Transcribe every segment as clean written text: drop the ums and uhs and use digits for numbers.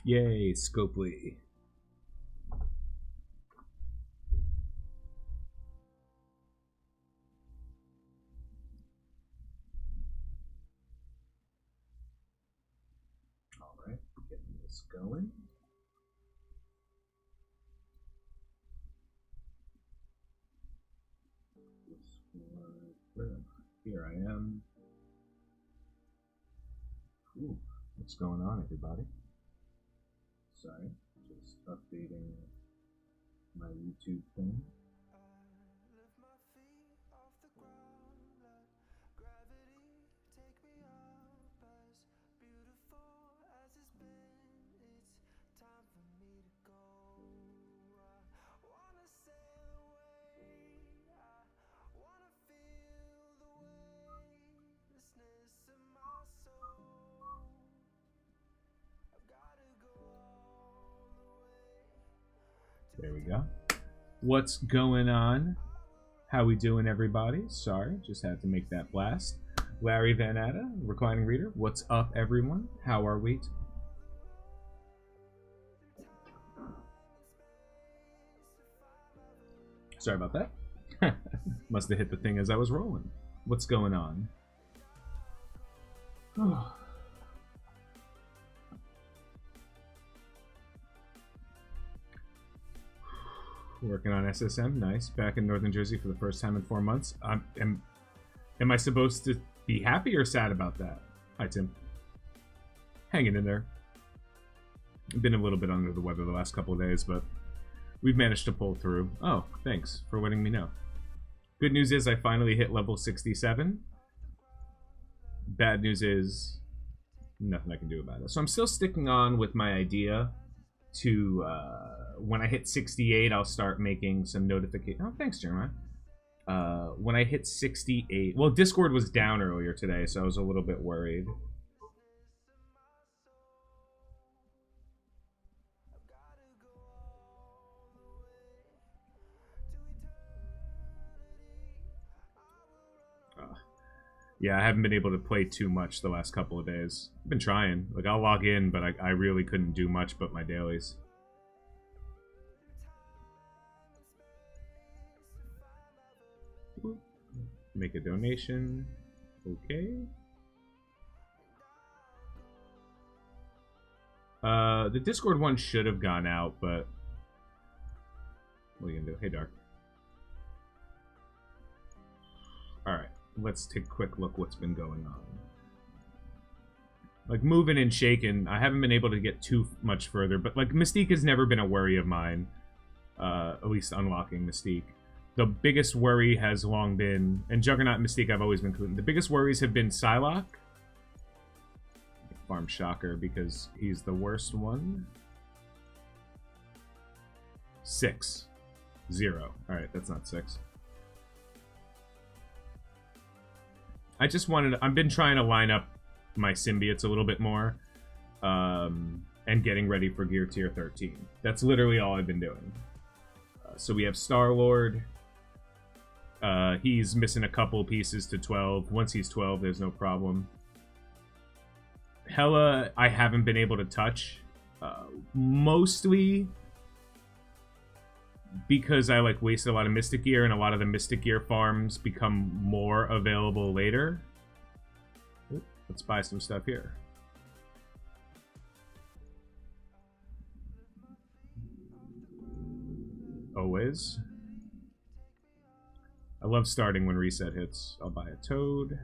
Yay, Scopely. All right, getting this going. Here I am. Ooh, what's going on, everybody? Sorry, just updating my YouTube thing. There we go. What's going on? How we doing, everybody? Sorry, just had to make that blast. Larry Van Atta, reclining reader. What's up, everyone? How are we? Sorry about that. Must have hit the thing as I was rolling. What's going on? Oh. Working on SSM, nice. Back in Northern Jersey for the first time in 4 months. Am I supposed to be happy or sad about that? Hi, Tim. Hanging in there. I've been a little bit under the weather the last couple of days, but we've managed to pull through. Oh, thanks for letting me know. Good news is I finally hit level 67. Bad news is nothing I can do about it. So I'm still sticking on with my idea to when I hit 68, I'll start making some notifications. Oh, thanks, Jeremiah. When I hit 68, well, Discord was down earlier today, so I was a little bit worried. Yeah, I haven't been able to play too much the last couple of days. I've been trying. Like, I'll log in, but I really couldn't do much but my dailies. Make a donation. Okay. The Discord one should have gone out, but what are you gonna do? Hey, Dark. Alright, let's take a quick look what's been going on. Like, moving and shaking, I haven't been able to get too much further, but, like, Mystique has never been a worry of mine. At least unlocking Mystique. The biggest worry has long been, and Juggernaut and Mystique I've always been including. The biggest worries have been Psylocke. Farm Shocker because he's the worst one. 6. 0. Alright, that's not 6. I just wanted I've been trying to line up my symbiotes a little bit more. And getting ready for Gear Tier 13. That's literally all I've been doing. So we have Star-Lord. He's missing a couple pieces to 12. Once he's 12, there's no problem. Hela, I haven't been able to touch. Mostly because I, like, wasted a lot of Mystic Gear, and a lot of the Mystic Gear farms become more available later. Ooh, let's buy some stuff here. Always. I love starting when reset hits. I'll buy a Toad.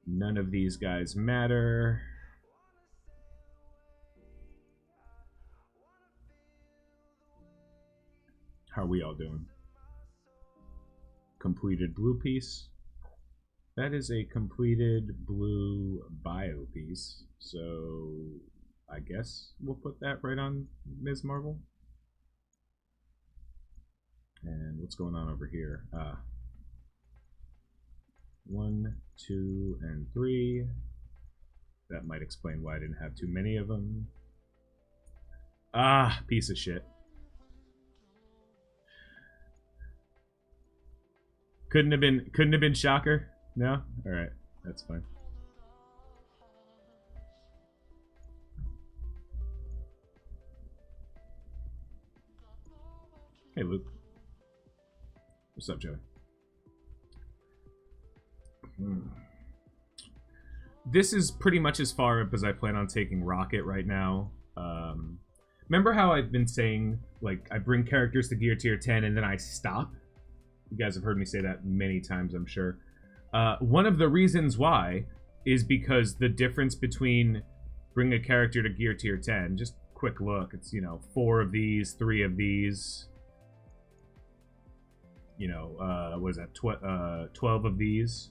None of these guys matter. How are we all doing? Completed blue piece. That is a completed blue bio piece. So I guess we'll put that right on Ms. Marvel. And what's going on over here? 1, 2, and 3. That might explain why I didn't have too many of them. Ah, piece of shit. Couldn't have been Shocker? No? Alright, that's fine. What's up, Joey? This is pretty much as far up as I plan on taking Rocket right now. Remember how I've been saying, like, I bring characters to gear tier 10 and then I stop? You guys have heard me say that many times, I'm sure. One of the reasons why is because the difference between bring a character to gear tier 10, just quick look, it's, you know, 4 of these, 3 of these, you know, what is that, 12 of these.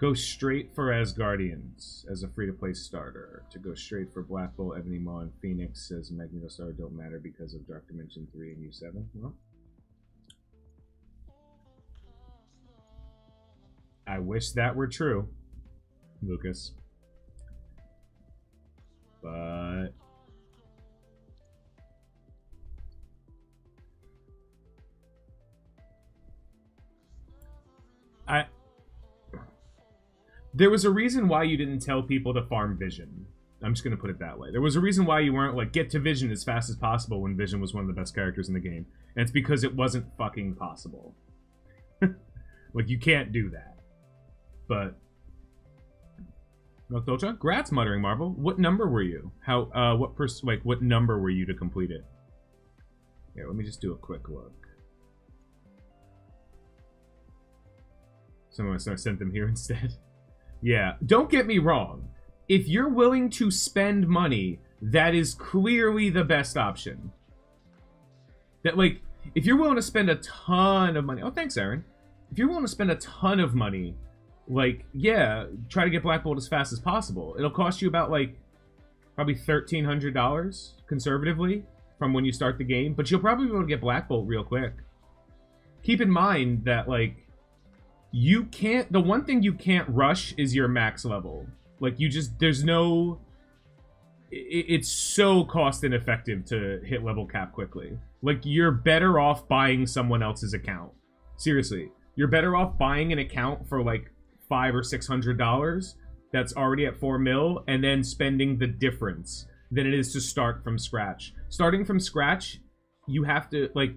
Go straight for Asgardians as a free-to-play starter. To go straight for Black Bolt, Ebony Maw, and Phoenix as Magneto starter don't matter because of Dark Dimension 3 and U7. Well, I wish that were true, Lucas. But there was a reason why you didn't tell people to farm Vision. I'm just going to put it that way. There was a reason why you weren't like, get to Vision as fast as possible when Vision was one of the best characters in the game. And it's because it wasn't fucking possible. Like, you can't do that. But Noctocha? Grats, Muttering Marvel. What number were you? What number were you to complete it? Here, let me just do a quick look. Someone sent them here instead. Yeah, don't get me wrong. If you're willing to spend money, that is clearly the best option. That, like, if you're willing to spend a ton of money... Oh, thanks, Aaron. If you're willing to spend a ton of money, like, yeah, try to get Black Bolt as fast as possible. It'll cost you about, like, probably $1,300, conservatively, from when you start the game. But you'll probably be able to get Black Bolt real quick. Keep in mind that, like, you can't... The one thing you can't rush is your max level. Like, you just... There's no... It's so cost ineffective to hit level cap quickly. Like, you're better off buying someone else's account. Seriously. You're better off buying an account for, like, $500 or $600 that's already at 4 mil and then spending the difference than it is to start from scratch. Starting from scratch, you have to, like...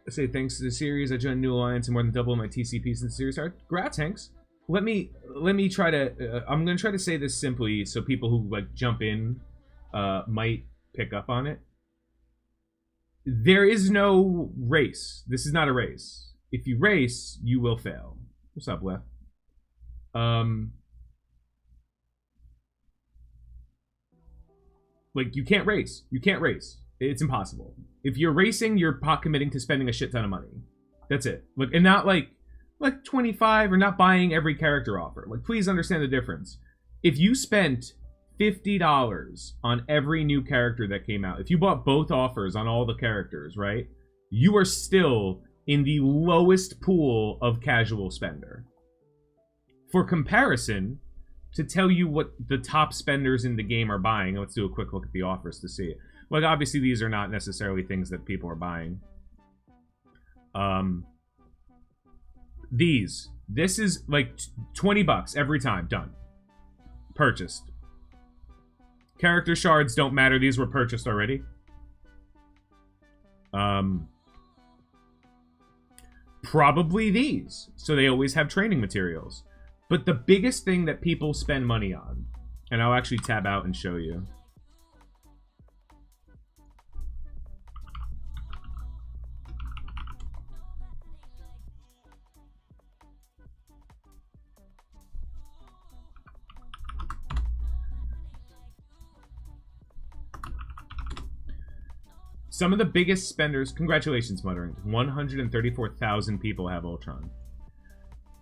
Say thanks to the series, I joined New Alliance and more than double my TCP since the series started. Grats, Hanks. Let me try to... I'm going to try to say this simply so people who, like, jump in might pick up on it. There is no race. This is not a race. If you race, you will fail. What's up, Lef? Like, you can't race. You can't race. It's impossible. If you're racing, you're pot committing to spending a shit ton of money. That's it. Like, and not like 25 or not buying every character offer. Like, please understand the difference. If you spent $50 on every new character that came out, if you bought both offers on all the characters, right, you are still in the lowest pool of casual spender. For comparison, to tell you what the top spenders in the game are buying, let's do a quick look at the offers to see it. Like, obviously, these are not necessarily things that people are buying. This is like 20 bucks every time. Done. Purchased. Character shards don't matter. These were purchased already. Probably these. So they always have training materials. But the biggest thing that people spend money on, and I'll actually tab out and show you. Some of the biggest spenders, congratulations, Muttering, 134,000 people have Ultron.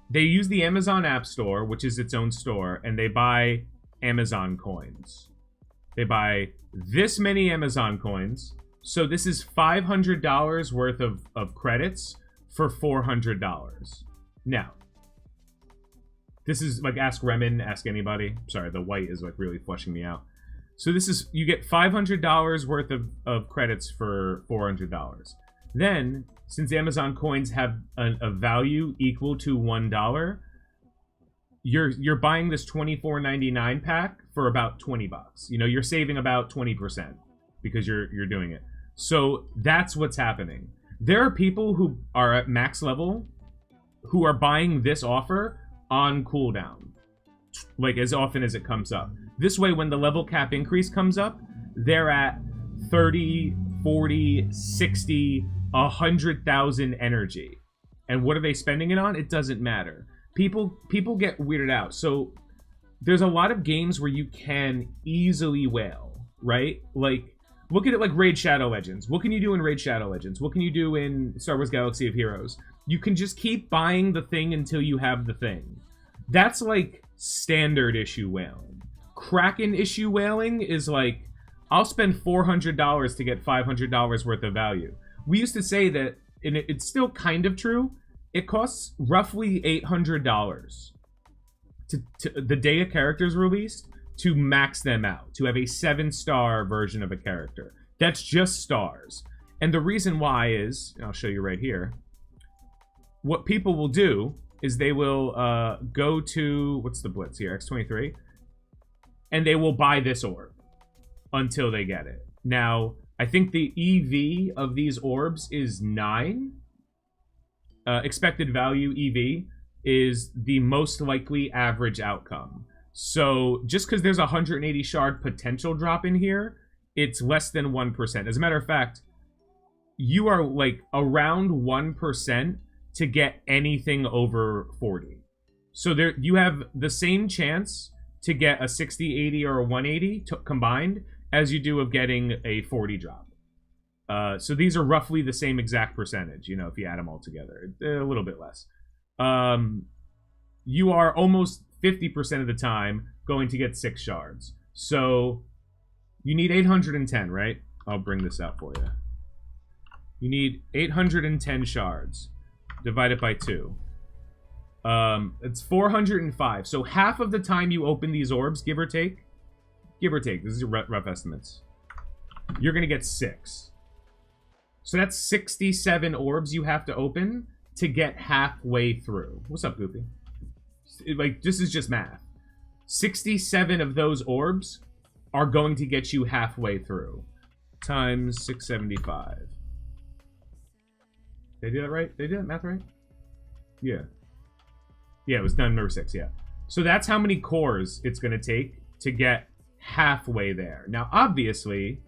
They use the Amazon App Store, which is its own store, and they buy Amazon coins. They buy this many Amazon coins, so this is $500 worth of credits for $400. Now, this is like ask Remen, ask anybody. Sorry, the white is like really flushing me out. So this is, you get $500 worth of credits for $400. Then, since Amazon coins have a value equal to $1, you're buying this $24.99 pack for about $20. You know, you're saving about 20% because you're doing it. So that's what's happening. There are people who are at max level who are buying this offer on cooldown, like as often as it comes up. This way, when the level cap increase comes up, they're at 30, 40, 60, 100,000 energy. And what are they spending it on? It doesn't matter. People get weirded out. So there's a lot of games where you can easily whale, right? Like, look at it like Raid Shadow Legends. What can you do in Raid Shadow Legends? What can you do in Star Wars Galaxy of Heroes? You can just keep buying the thing until you have the thing. That's like standard issue whaling. Kraken issue whaling is like, I'll spend $400 to get $500 worth of value. We used to say that, and it's still kind of true, it costs roughly $800 to the day a character's released to max them out, to have a 7-star version of a character. That's just stars. And the reason why is, and I'll show you right here, what people will do is they will go to, what's the blitz here, X23, and they will buy this orb until they get it. Now, I think the EV of these orbs is 9. Expected value EV is the most likely average outcome. So just because there's a 180 shard potential drop in here, it's less than 1%. As a matter of fact, you are like around 1% to get anything over 40. So there you have the same chance to get a 60, 80, or a 180 combined as you do of getting a 40 drop. So these are roughly the same exact percentage, you know, if you add them all together. A little bit less. You are almost 50% of the time going to get 6 shards. So you need 810, right? I'll bring this out for you. You need 810 shards. Divide it by 2. It's 405. So half of the time you open these orbs, give or take, this is your rough estimates, you're going to get 6. So that's 67 orbs you have to open to get halfway through. What's up, Goofy? Like, this is just math. 67 of those orbs are going to get you halfway through. Times 675. Did I do that right? Did I do that math right? Yeah. Yeah, it was done number 6, yeah. So that's how many cores it's going to take to get halfway there. Now, obviously,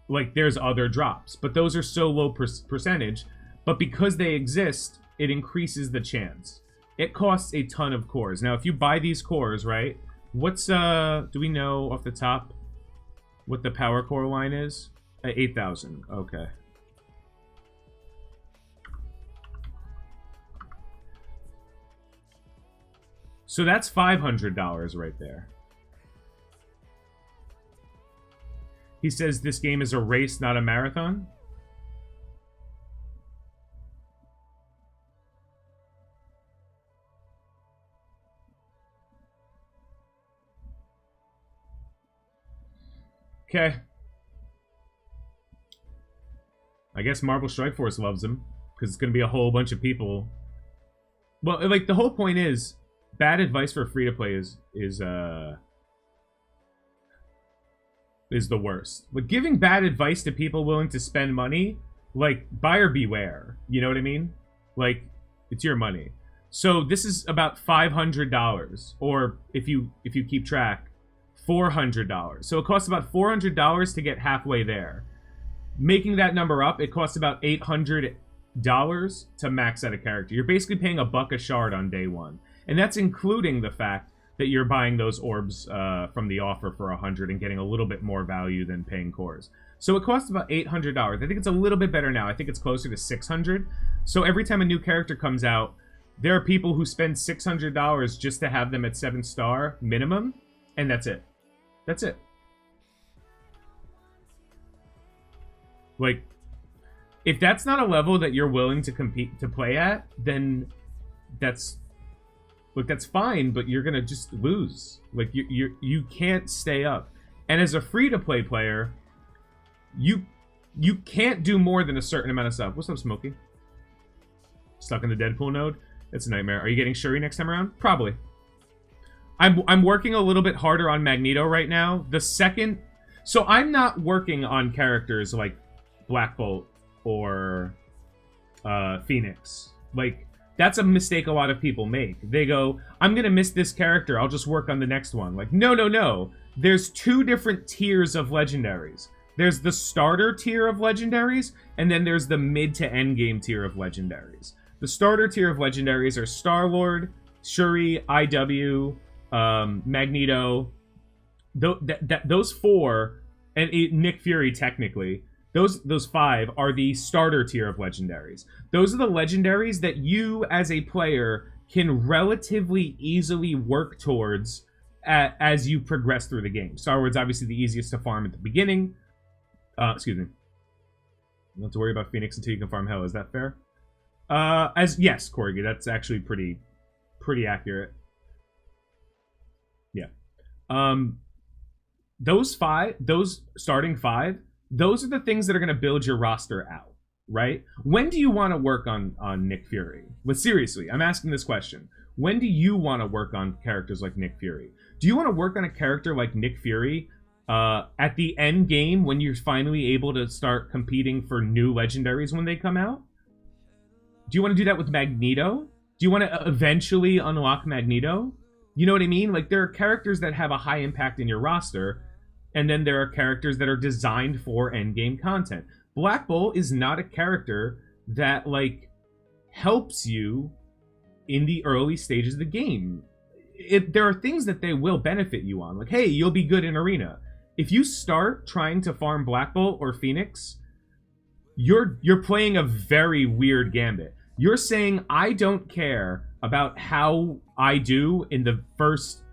like, there's other drops, but those are so low percentage, but because they exist, it increases the chance. It costs a ton of cores. Now, if you buy these cores, right, what's, do we know off the top what the power core line is? 8,000, okay. So that's $500 right there. He says this game is a race, not a marathon. Okay. I guess Marvel Strike Force loves him, because it's going to be a whole bunch of people. Well, like, the whole point is, bad advice for free-to-play is the worst. But giving bad advice to people willing to spend money, like, buyer beware. You know what I mean? Like, it's your money. So this is about $500, or if you keep track, $400. So it costs about $400 to get halfway there. Making that number up, it costs about $800 to max out a character. You're basically paying $1 a shard on day one. And that's including the fact that you're buying those orbs from the offer for 100 and getting a little bit more value than paying cores. So it costs about $800. I think it's a little bit better now. I think it's closer to $600. So every time a new character comes out, there are people who spend $600 just to have them at 7-star minimum, and that's it. That's it. Like, if that's not a level that you're willing to compete to play at, then that's, look, that's fine, but you're gonna just lose. Like, you can't stay up. And as a free-to-play player, you can't do more than a certain amount of stuff. What's up, Smokey? Stuck in the Deadpool node? It's a nightmare. Are you getting Shuri next time around? Probably. I'm working a little bit harder on Magneto right now. The second... So I'm not working on characters like Black Bolt or Phoenix. Like, that's a mistake a lot of people make. They go, I'm going to miss this character. I'll just work on the next one. Like, no, no, no. There's two different tiers of legendaries. There's the starter tier of legendaries, and then there's the mid to end game tier of legendaries. The starter tier of legendaries are Star-Lord, Shuri, IW, Magneto. Those four, and Nick Fury technically, those five are the starter tier of legendaries. Those are the legendaries that you as a player can relatively easily work towards as you progress through the game. Star-Lord's obviously the easiest to farm at the beginning. Excuse me. You don't have to worry about Phoenix until you can farm Hell. Is that fair? Yes, Corgi, that's actually pretty accurate. Yeah. Those starting five, those are the things that are going to build your roster out, right? When do you want to work on Nick Fury? But seriously, I'm asking this question. When do you want to work on characters like Nick Fury? Do you want to work on a character like Nick Fury at the end game when you're finally able to start competing for new legendaries when they come out? Do you want to do that with Magneto? Do you want to eventually unlock Magneto? You know what I mean? Like, there are characters that have a high impact in your roster, and then there are characters that are designed for endgame content. Black Bolt is not a character that, like, helps you in the early stages of the game. There are things that they will benefit you on. Like, hey, you'll be good in Arena. If you start trying to farm Black Bolt or Phoenix, you're playing a very weird gambit. You're saying, I don't care about how I do in the first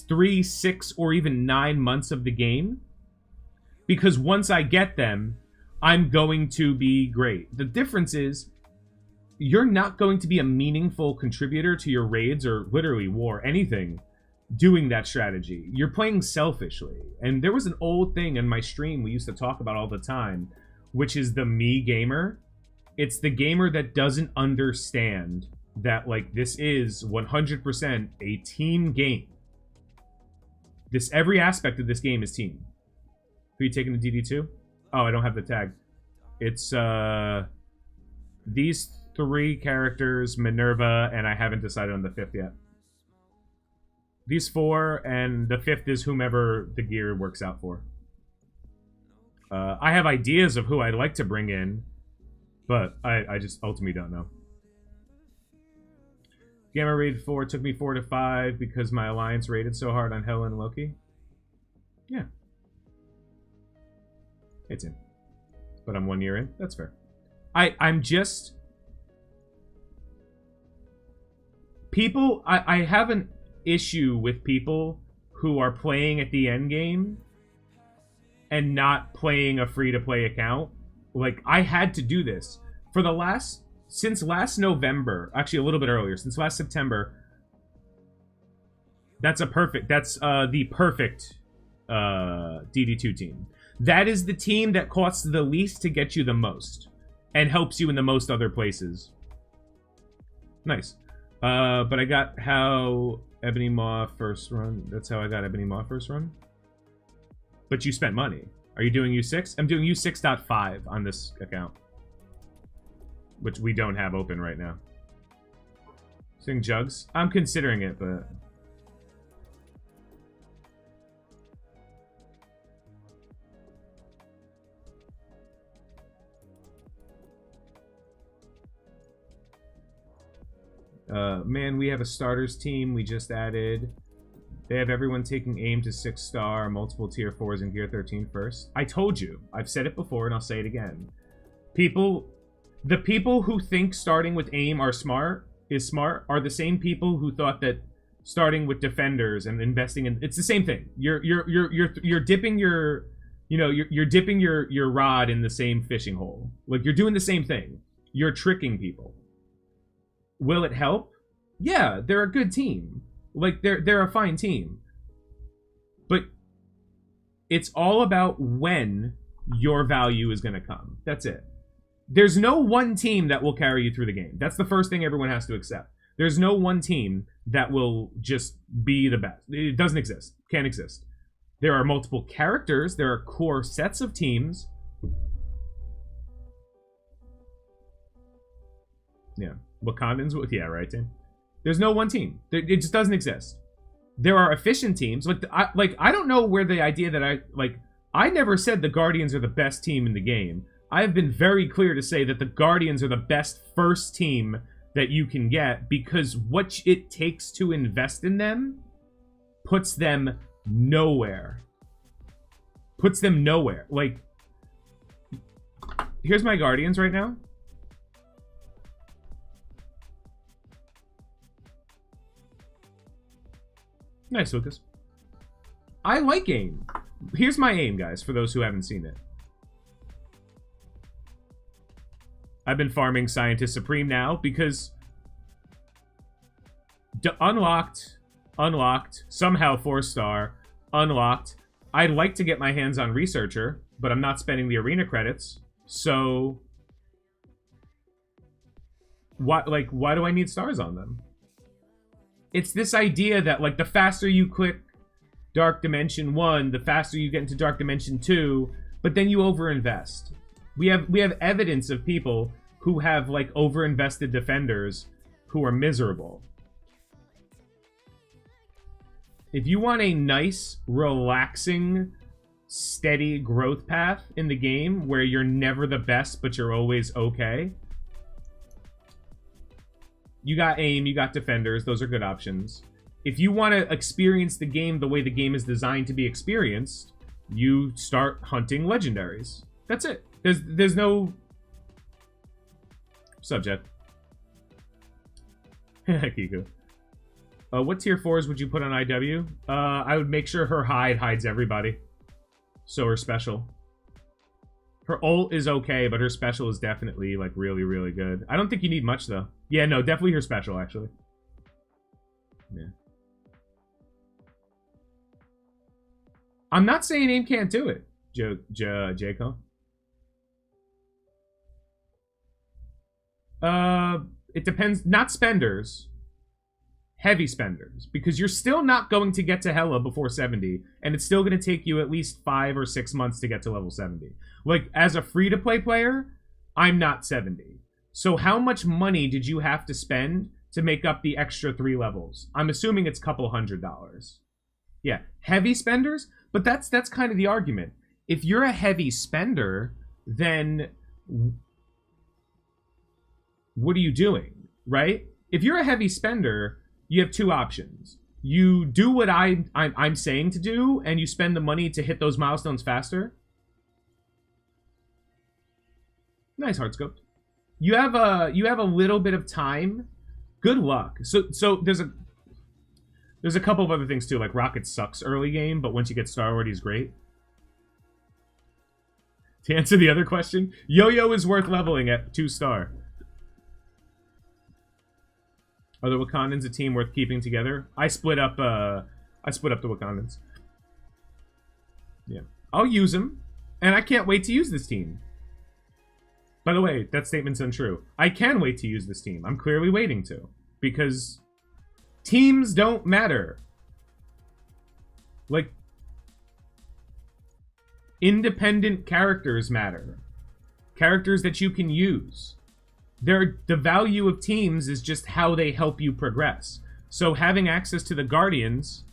3, 6, or even 9 months of the game, because once I get them, I'm going to be great. The difference is, you're not going to be a meaningful contributor to your raids or literally war, anything, doing that strategy. You're playing selfishly. And there was an old thing in my stream we used to talk about all the time, which is the me gamer. It's the gamer that doesn't understand that, like, this is 100% a team game. Every aspect of this game is team. Who are you taking the DD2? Oh, I don't have the tag. It's these 3 characters, Minerva, and I haven't decided on the 5th yet. These 4, and the 5th is whomever the gear works out for. I have ideas of who I'd like to bring in, but I just ultimately don't know. Gamma raid 4 took me 4 to 5 because my alliance raided so hard on Hela and Loki. Yeah. It's in. But I'm 1 year in. That's fair. I'm just... People... I have an issue with people who are playing at the end game and not playing a free-to-play account. Like, I had to do this. For the last... Since last November, actually a little bit earlier, since last September, that's the perfect DD2 team. That is the team that costs the least to get you the most and helps you in the most other places. Nice. But I got how Ebony Maw first run. That's how I got Ebony Maw first run. But you spent money. Are you doing U6? I'm doing U6.5 on this account, which we don't have open right now. Sing Jugs? I'm considering it, but... man, we have a starters team we just added. They have everyone taking aim to 6-star, multiple tier 4s, and gear 13 first. I told you. I've said it before, and I'll say it again. The people who think starting with aim are smart are the same people who thought that starting with defenders and investing in it's the same thing. You're dipping you're dipping your rod in the same fishing hole. Like, you're doing the same thing. You're tricking people. Will it help? Yeah, they're a good team. Like, they're a fine team. But it's all about when your value is going to come. That's it. There's no one team that will carry you through the game. That's the first thing everyone has to accept. There's no one team that will just be the best. It doesn't exist. Can't exist. There are multiple characters. There are core sets of teams. Yeah. Wakandans? Yeah, right, Tim? There's no one team. It just doesn't exist. There are efficient teams. I don't know where the idea that I never said the Guardians are the best team in the game. I have been very clear to say that the Guardians are the best first team that you can get because what it takes to invest in them puts them nowhere. Puts them nowhere. Like, here's my Guardians right now. Nice, Lucas. I like aim. Here's my aim, guys, for those who haven't seen it. I've been farming Scientist Supreme now because unlocked, somehow 4-star, unlocked. I'd like to get my hands on Researcher, but I'm not spending the arena credits. So why do I need stars on them? It's this idea that, like, the faster you click Dark Dimension 1, the faster you get into Dark Dimension 2, but then you overinvest. We have evidence of people who have, like, overinvested defenders who are miserable. If you want a nice, relaxing, steady growth path in the game where you're never the best, but you're always okay, you got aim, you got defenders. Those are good options. If you want to experience the game the way the game is designed to be experienced, you start hunting legendaries. That's it. There's no subject. Kiku. What tier 4s would you put on IW? I would make sure her hide hides everybody. So her special. Her ult is okay, but her special is definitely, like, really, really good. I don't think you need much, though. Yeah, no, definitely her special, actually. Yeah. I'm not saying aim can't do it, Jaco. It depends. Not spenders. Heavy spenders. Because you're still not going to get to Hela before 70. And it's still going to take you at least 5 or 6 months to get to level 70. Like, as a free-to-play player, I'm not 70. So how much money did you have to spend to make up the extra 3 levels? I'm assuming it's a couple $100. Yeah, heavy spenders? But that's kind of the argument. If you're a heavy spender, then what are you doing, right? If you're a heavy spender, you have 2 options. You do what I'm saying to do, and you spend the money to hit those milestones faster. Nice, hardscope. You have a little bit of time. Good luck. So there's a couple of other things too. Like Rocket sucks early game, but once you get Star-Lord, he's great. To answer the other question, Yo-Yo is worth leveling at 2-star. Are the Wakandans a team worth keeping together? I split up the Wakandans. Yeah, I'll use them, and I can't wait to use this team. By the way, that statement's untrue. I can wait to use this team. I'm clearly waiting to. Because teams don't matter. Like, independent characters matter. Characters that you can use. The value of teams is just how they help you progress. So having access to the Guardians...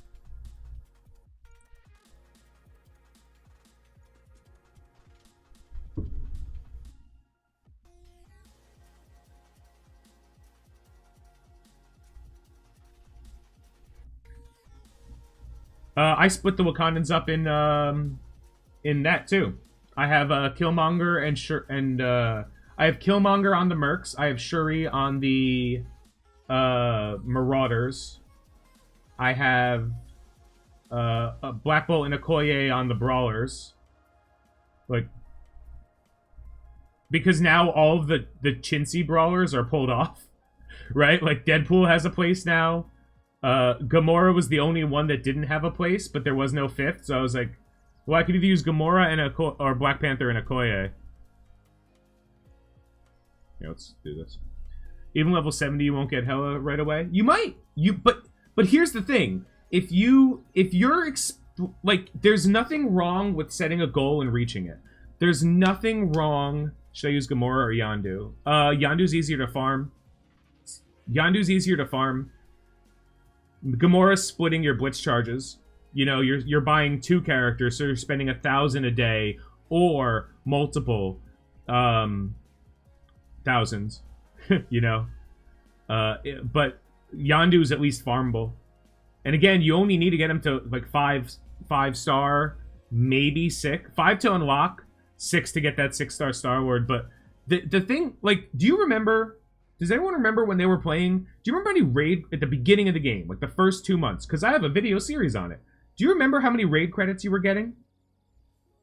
I split the Wakandans up in that too. I have Killmonger and I have Killmonger on the Mercs. I have Shuri on the Marauders. I have a Black Bolt and Okoye on the Brawlers. Like, because now all of the chintzy Brawlers are pulled off, right? Like Deadpool has a place now. Gamora was the only one that didn't have a place, but there was no 5th, so I was like, well, I could either use Gamora and or Black Panther and Okoye. Yeah, let's do this. Even level 70, you won't get hella right away. You might. But here's the thing. If you're like, there's nothing wrong with setting a goal and reaching it. There's nothing wrong. Should I use Gamora or Yondu? Yondu's easier to farm. Yondu's easier to farm. Gamora's splitting your blitz charges. You know, you're buying 2 characters, so you're spending 1,000 a day or multiple thousands. You know, but Yondu's at least farmable. And again, you only need to get him to like 5 star, maybe 6, 5 to unlock, 6 to get that 6-star Star Lord. But the thing, like, do you remember? Does anyone remember when they were playing? Do you remember any raid at the beginning of the game, like the first 2 months? Because I have a video series on it. Do you remember how many raid credits you were getting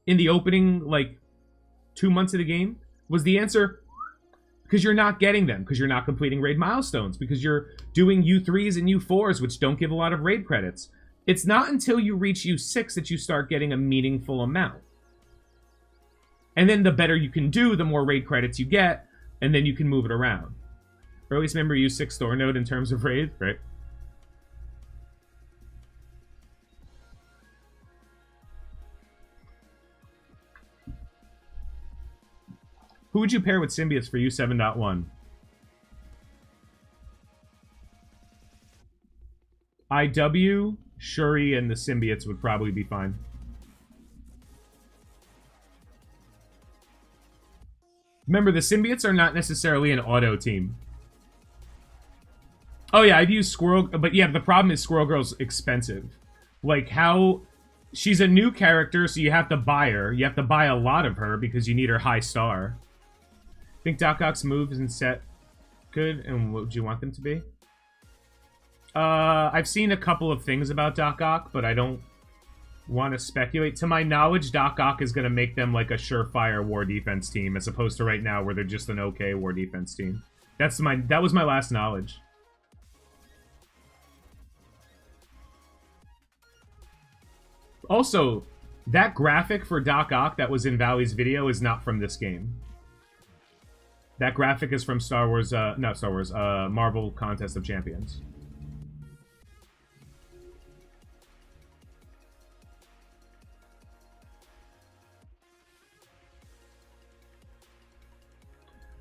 in the opening, like, 2 months of the game? Was the answer because you're not getting them, because you're not completing raid milestones, because you're doing U3s and U4s, which don't give a lot of raid credits. It's not until you reach U6 that you start getting a meaningful amount. And then the better you can do, the more raid credits you get, and then you can move it around. Earliest member U6 store node in terms of raid, right? Who would you pair with Symbiotes for U7.1? IW, Shuri, and the Symbiotes would probably be fine. Remember, the Symbiotes are not necessarily an auto team. Oh yeah, I'd use Squirrel, but yeah, the problem is Squirrel Girl's expensive. Like, how... She's a new character, so you have to buy her. You have to buy a lot of her because you need her high star. Think Doc Ock's moves and set good, and what would you want them to be? I've seen a couple of things about Doc Ock, but I don't want to speculate. To my knowledge, Doc Ock is going to make them like a surefire war defense team, as opposed to right now where they're just an okay war defense team. That was my last knowledge. Also, that graphic for Doc Ock that was in Valley's video is not from this game. That graphic is from Star Wars, not Star Wars, Marvel Contest of Champions.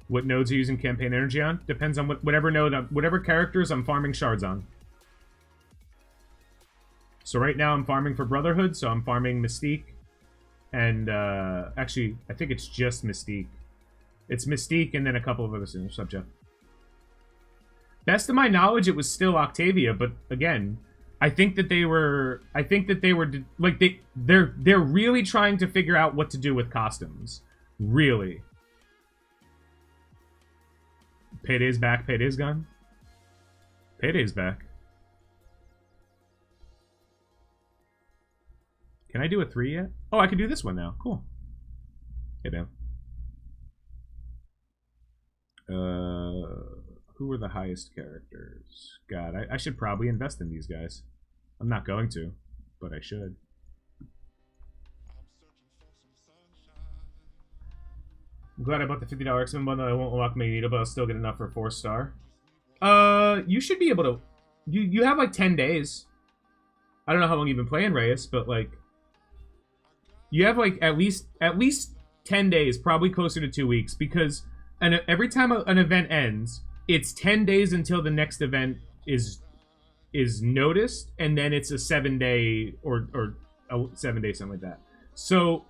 What nodes are you using campaign energy on? Depends on whatever node, whatever characters I'm farming shards on. So right now I'm farming for Brotherhood, so I'm farming Mystique. And, actually, I think it's just Mystique. It's Mystique and then a couple of other subjects. Best of my knowledge, it was still Octavia, but again, I think that they were like they're really trying to figure out what to do with costumes. Really. Payday's back, Payday's gone. Payday's back. Can I do a 3 yet? Oh, I can do this one now. Cool. Hey, man. Who are the highest characters? God, I should probably invest in these guys. I'm not going to, but I should. I'm glad I bought the $50 X-Men bundle. I won't unlock Magneto, but I'll still get enough for 4-star. You should be able to... You have like 10 days. I don't know how long you've been playing Reyes, but like... You have like at least 10 days, probably closer to 2 weeks, because every time an event ends, it's 10 days until the next event is noticed, and then it's a 7-day or a 7 day, something like that. So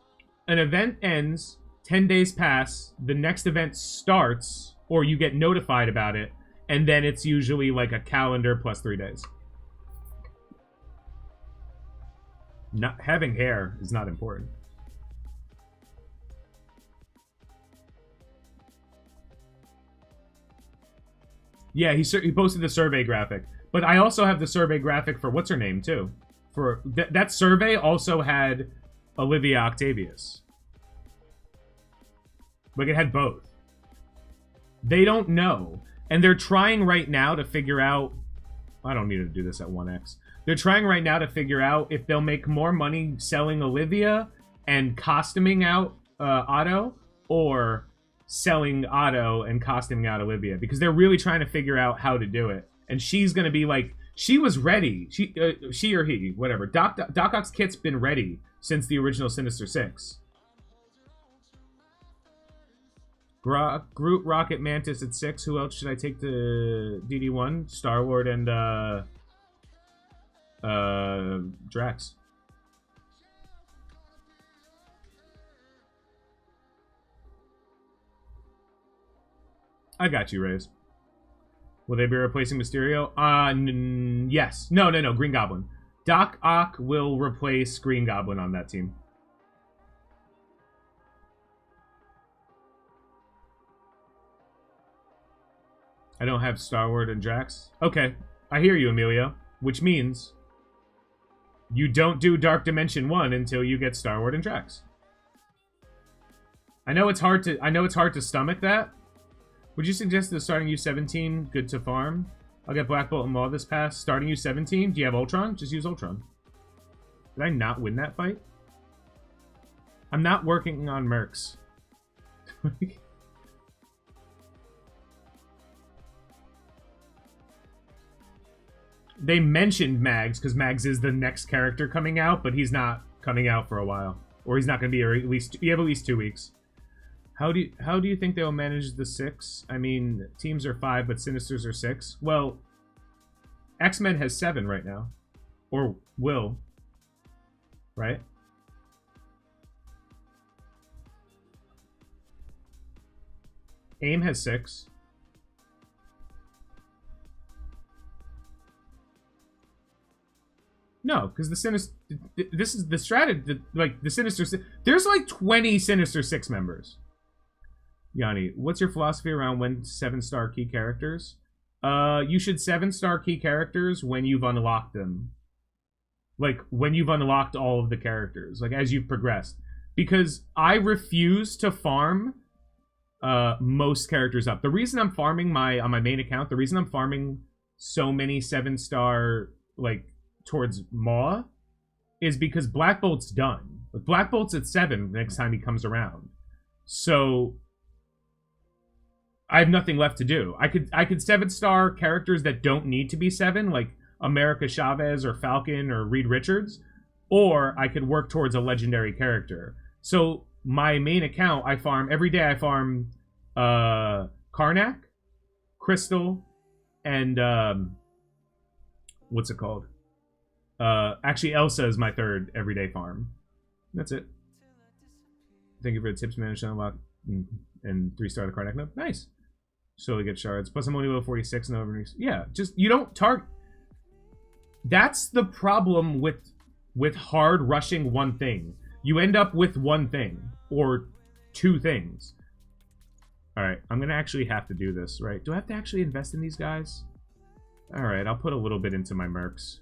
an event ends, 10 days pass, the next event starts, or you get notified about it, and then it's usually like a calendar plus 3 days. Not having hair is not important. Yeah, he posted the survey graphic, but I also have the survey graphic for what's her name too. For that survey also had Olivia Octavius. Like, it had both. They don't know, and they're trying right now to figure out. I don't need to do this at 1x. They're trying right now to figure out if they'll make more money selling Olivia and costuming out Otto, or selling Otto and costuming out Olivia, because they're really trying to figure out how to do it. And she's going to be like, she was ready. She or he, whatever. Doc Ock's kit's been ready since the original Sinister Six. Groot, Rocket, Mantis at 6. Who else should I take to DD1? Star-Lord and Drax. I got you, Raze. Will they be replacing Mysterio? Yes. No. Green Goblin. Doc Ock will replace Green Goblin on that team. I don't have Star-Lord and Drax. Okay, I hear you, Emilio. Which means you don't do Dark Dimension 1 until you get Star-Lord and Drax. I know it's hard to stomach that. Would you suggest that starting U17 good to farm? I'll get Black Bolt and Maw this pass. Starting U17? Do you have Ultron? Just use Ultron. Did I not win that fight? I'm not working on Mercs. They mentioned Mags, because Mags is the next character coming out, but he's not coming out for a while. Or he's not going to be, or at least, you have at least 2 weeks. How do you think they'll manage the 6? I mean, teams are 5, but Sinisters are 6. Well, X-Men has 7 right now. Or will. Right? AIM has 6. No, because the Sinister... This is the strategy... Like, the Sinister... There's like 20 Sinister 6 members. Yanni, what's your philosophy around when 7-star key characters? You should 7-star key characters when you've unlocked them. Like, when you've unlocked all of the characters. Like, as you've progressed. Because I refuse to farm most characters up. The reason I'm farming on my main account, the reason I'm farming so many 7-star, like, towards Maw is because Black Bolt's done. Like, Black Bolt's at 7 next time he comes around. So I have nothing left to do. I could 7-star characters that don't need to be 7, like America Chavez or Falcon or Reed Richards, or I could work towards a legendary character. So my main account, I farm every day. I farm Karnak, Crystal, and what's it called? Actually, Elsa is my 3rd everyday farm. That's it. Thank you for the tips, managed to unlock and 3-star the Karnak. No, nice. Slowly get shards. Plus, I'm only level 46 and over. Yeah, just you don't target. That's the problem with hard rushing one thing. You end up with one thing or 2 things. All right, I'm gonna actually have to do this, right? Do I have to actually invest in these guys? All right, I'll put a little bit into my Mercs.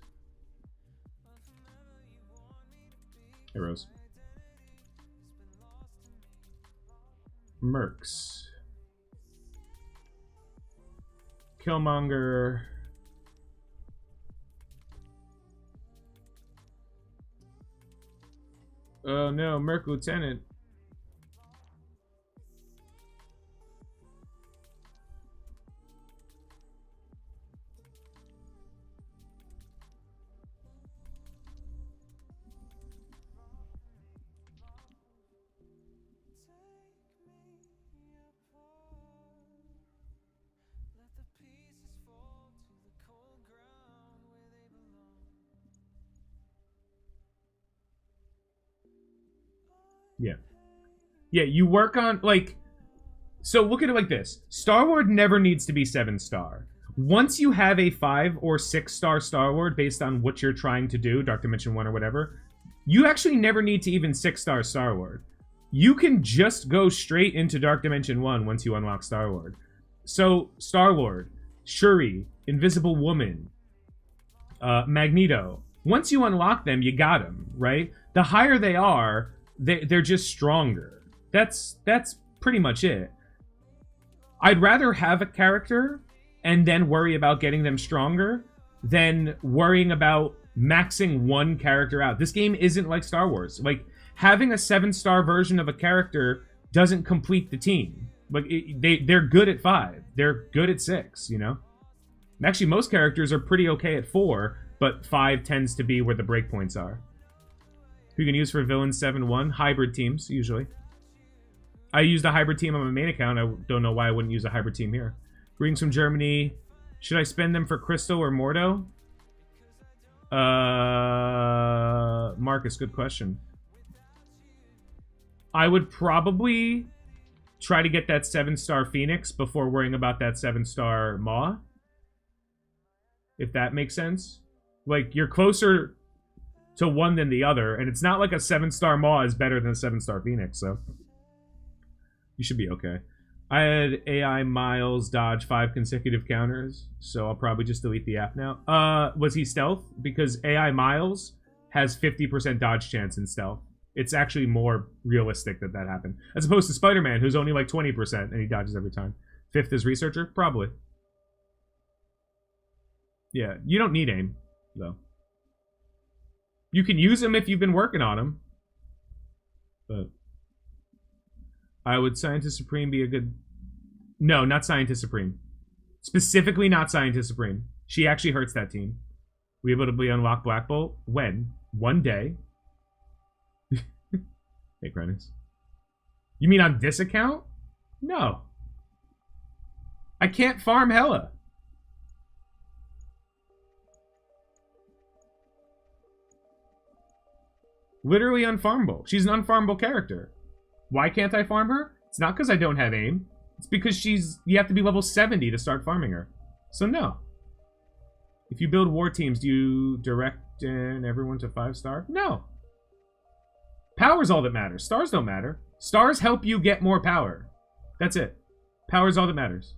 Hey, Rose. Mercs. Killmonger. Oh no, Merc Lieutenant. Yeah, you work on, like... So look at it like this. Star-Lord never needs to be 7-star. Once you have a 5 or 6-star Star-Lord based on what you're trying to do, Dark Dimension 1 or whatever, you actually never need to even 6-star Star-Lord. You can just go straight into Dark Dimension 1 once you unlock Star-Lord. So, Star-Lord, Shuri, Invisible Woman, Magneto. Once you unlock them, you got them, right? The higher they are, they're just stronger. That's pretty much it. I'd rather have a character and then worry about getting them stronger than worrying about maxing one character out. This game isn't like Star Wars. Like, having a 7-star version of a character doesn't complete the team. Like, they're good at 5. They're good at 6, you know? And actually, most characters are pretty okay at 4, but 5 tends to be where the breakpoints are. Who you can use for villain 7-1? Hybrid teams, usually. I used a hybrid team on my main account. I don't know why I wouldn't use a hybrid team here. Greetings from Germany. Should I spend them for Crystal or Mordo? Marcus, good question. I would probably try to get that 7-star Phoenix before worrying about that 7-star Maw. If that makes sense. Like, you're closer to one than the other, and it's not like a 7-star Maw is better than a 7-star Phoenix, so you should be okay. I had AI Miles dodge 5 consecutive counters, so I'll probably just delete the app now. Was he stealth? Because AI Miles has 50% dodge chance in stealth. It's actually more realistic that that happened. As opposed to Spider-Man, who's only like 20% and he dodges every time. 5th is Researcher? Probably. Yeah, you don't need aim, though. You can use him if you've been working on him. But I would Scientist Supreme be a good... No, not Scientist Supreme. Specifically not Scientist Supreme. She actually hurts that team. We able to be unlock Black Bolt? When? One day. Hey, Crennis. You mean on this account? No. I can't farm Hela. Literally unfarmable. She's an unfarmable character. Why can't I farm her? It's not because I don't have aim. It's because you have to be level 70 to start farming her. So no. If you build war teams, do you direct everyone to 5-star? No. Power's all that matters. Stars don't matter. Stars help you get more power. That's it. Power's all that matters.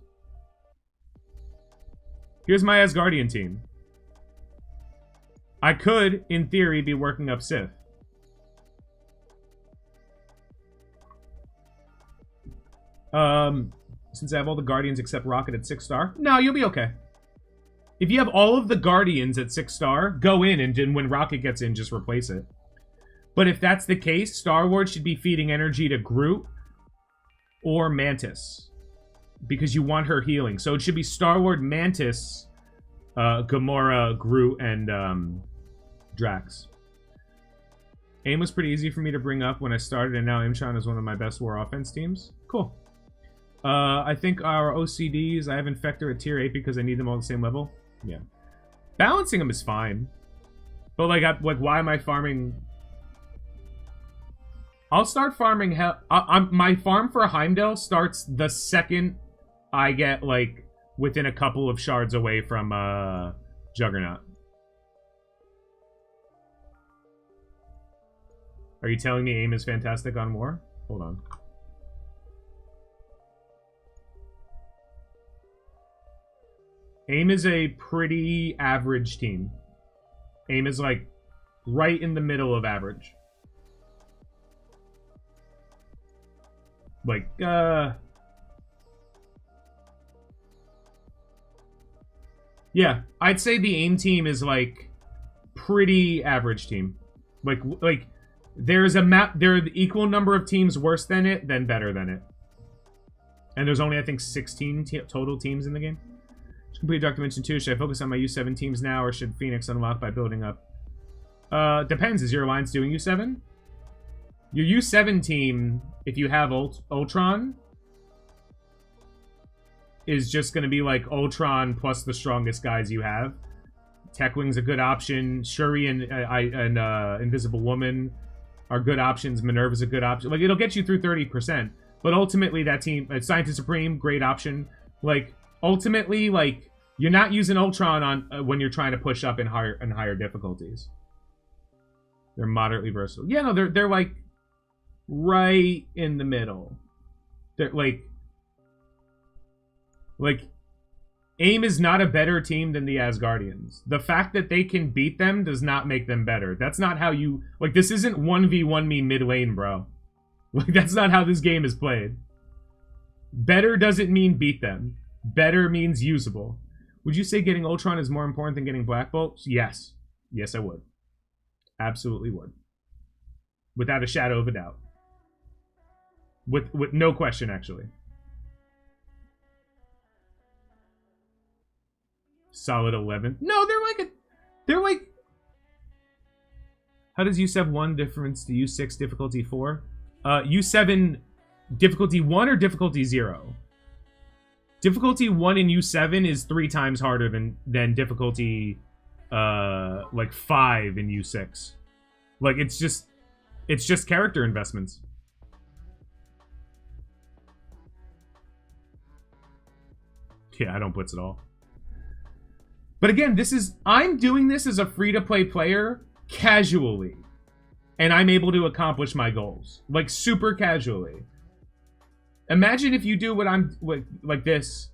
Here's my Asgardian team. I could, in theory, be working up Sif. Since I have all the Guardians except Rocket at 6-star. No, you'll be okay. If you have all of the Guardians at 6-star, go in and when Rocket gets in, just replace it. But if that's the case, Star-Lord should be feeding energy to Groot or Mantis. Because you want her healing. So it should be Star-Lord, Mantis, Gamora, Groot, and Drax. AIM was pretty easy for me to bring up when I started, and now Imshan is one of my best war offense teams. Cool. I think our OCDs, I have Infector at tier 8 because I need them all at the same level. Yeah. Balancing them is fine. But, like why am I farming... I'll start farming... my farm for Heimdall starts the second I get, like, within a couple of shards away from, Juggernaut. Are you telling me AIM is fantastic on war? Hold on. AIM is a pretty average team. AIM is, like, right in the middle of average. Like, yeah, I'd say the AIM team is, like, pretty average team. Like, there's a map, there are the equal number of teams worse than it, than better than it. And there's only, I think, 16 total teams in the game. Complete Dark Dimension 2. Should I focus on my U7 teams now, or should Phoenix unlock by building up? Depends. Is your alliance doing U7? Your U7 team, if you have Ultron, is just going to be like Ultron plus the strongest guys you have. Techwing's a good option. Shuri and Invisible Woman are good options. Minerva's a good option. Like, it'll get you through 30%. But ultimately, that team, Scientist Supreme, great option. Like, ultimately, like, you're not using Ultron on when you're trying to push up in higher difficulties. They're moderately versatile. Yeah, no, they're like right in the middle. They're like AIM is not a better team than the Asgardians. The fact that they can beat them does not make them better. That's not how you... Like, this isn't 1v1 me mid lane, bro. Like, that's not how this game is played. Better doesn't mean beat them. Better means usable. Would you say getting Ultron is more important than getting Black Bolt? Yes. Yes, I would. Absolutely would. Without a shadow of a doubt. With no question, actually. solid 11. No, they're like. How does U7 1 difference to U6 difficulty 4? U7 difficulty 1 or difficulty 0? Difficulty 1 in U7 is 3 times harder than difficulty like 5 in U6. Like it's just character investments. Yeah, I don't blitz at all. But again, I'm doing this as a free-to-play player casually. And I'm able to accomplish my goals. Like, super casually. Imagine if you do what I'm, like this,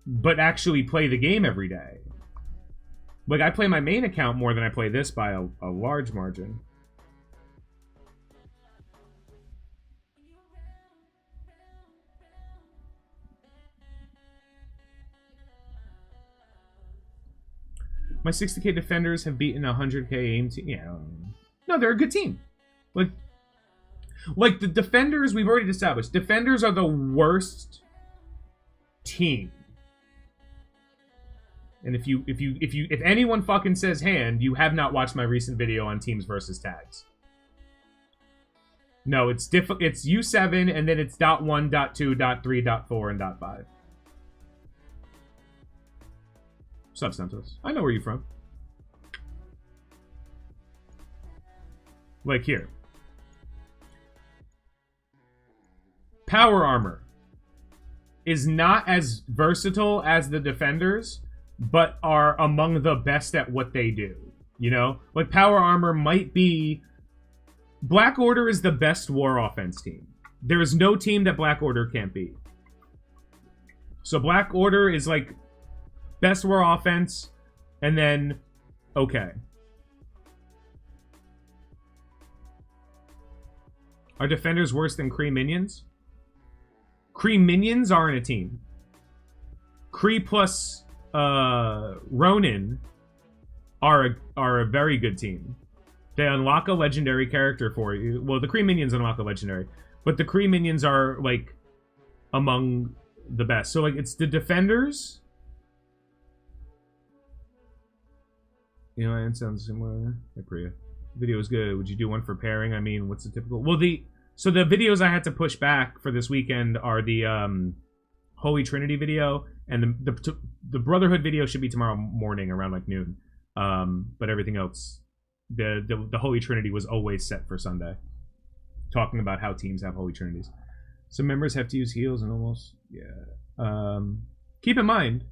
but actually play the game every day. Like, I play my main account more than I play this by a large margin. My 60k defenders have beaten a 100k aim team. Yeah, no, they're a good team. Like the defenders, we've already established. Defenders are the worst team. And if anyone fucking says hand, you have not watched my recent video on teams versus tags. No, it's U7 and then it's .1, .2, .3, .4, and .5. What's up, Santos? I know where you're from. Like here. Power armor is not as versatile as the defenders, but are among the best at what they do. You know? Like, power armor might be... Black Order is the best war offense team. There is no team that Black Order can't beat. So Black Order is like... best war offense, and then, okay. Are defenders worse than Kree minions? Kree minions aren't a team. Kree plus Ronin are a very good team. They unlock a legendary character for you. Well, the Kree minions unlock a legendary, but the Kree minions are like among the best. So like it's the defenders. You know, it sounds similar. Hey, Priya. Video is good. Would you do one for pairing? I mean, what's the typical... Well, so the videos I had to push back for this weekend are the Holy Trinity video, and the Brotherhood video should be tomorrow morning around like noon. But everything else, the Holy Trinity was always set for Sunday. Talking about how teams have Holy Trinities. Some members have to use heals and almost... Yeah. Keep in mind,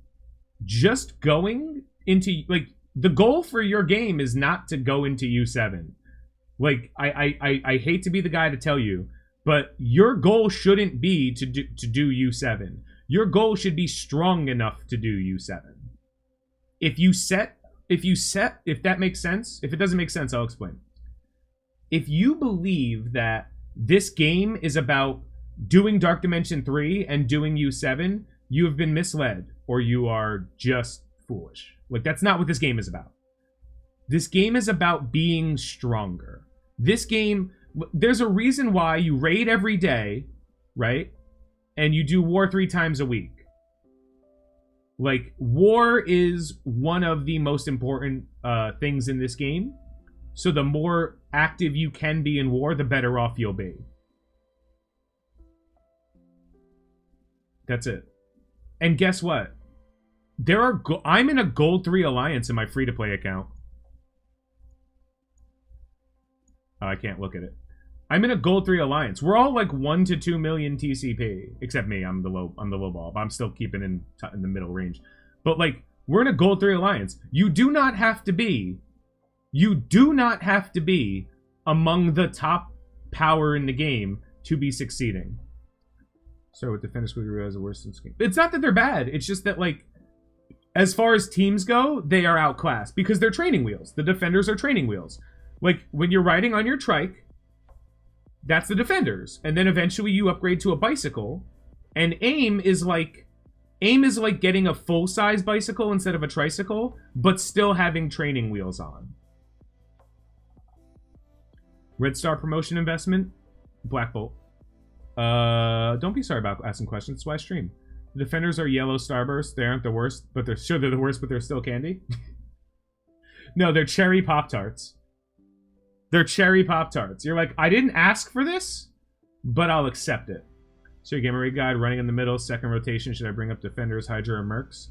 just going into... like. The goal for your game is not to go into U7. Like, I hate to be the guy to tell you, but your goal shouldn't be to do U7. Your goal should be strong enough to do U7. If that makes sense, if it doesn't make sense, I'll explain. If you believe that this game is about doing Dark Dimension 3 and doing U7, you have been misled, or you are just foolish. Like, that's not what this game is about. This game is about being stronger. This game, there's a reason why you raid every day, right? And you do war 3 times a week. Like, war is one of the most important things in this game. So the more active you can be in war, the better off you'll be. That's it. And guess what? I'm in a Gold 3 Alliance in my free-to-play account. I can't look at it. I'm in a Gold 3 Alliance. We're all like 1 to 2 million TCP. Except me, I'm the low ball. But I'm still keeping in the middle range. But like, we're in a Gold 3 Alliance. You do not have to be among the top power in the game to be succeeding. So with Defenders quickly realize the worst in this game. It's not that they're bad. It's just that like, as far as teams go, they are outclassed because they're training wheels. The defenders are training wheels. Like, when you're riding on your trike, that's the defenders. And then eventually you upgrade to a bicycle. And aim is like getting a full-size bicycle instead of a tricycle, but still having training wheels on. Red Star promotion investment, Black Bolt. Don't be sorry about asking questions. That's why I stream. The defenders are yellow starburst. They aren't the worst, but they're sure they're the worst, but they're still candy. No, they're cherry Pop-Tarts. They're cherry Pop-Tarts. You're like, I didn't ask for this, but I'll accept it. So your gamer guide running in the middle, second rotation. Should I bring up defenders, Hydra, or Mercs?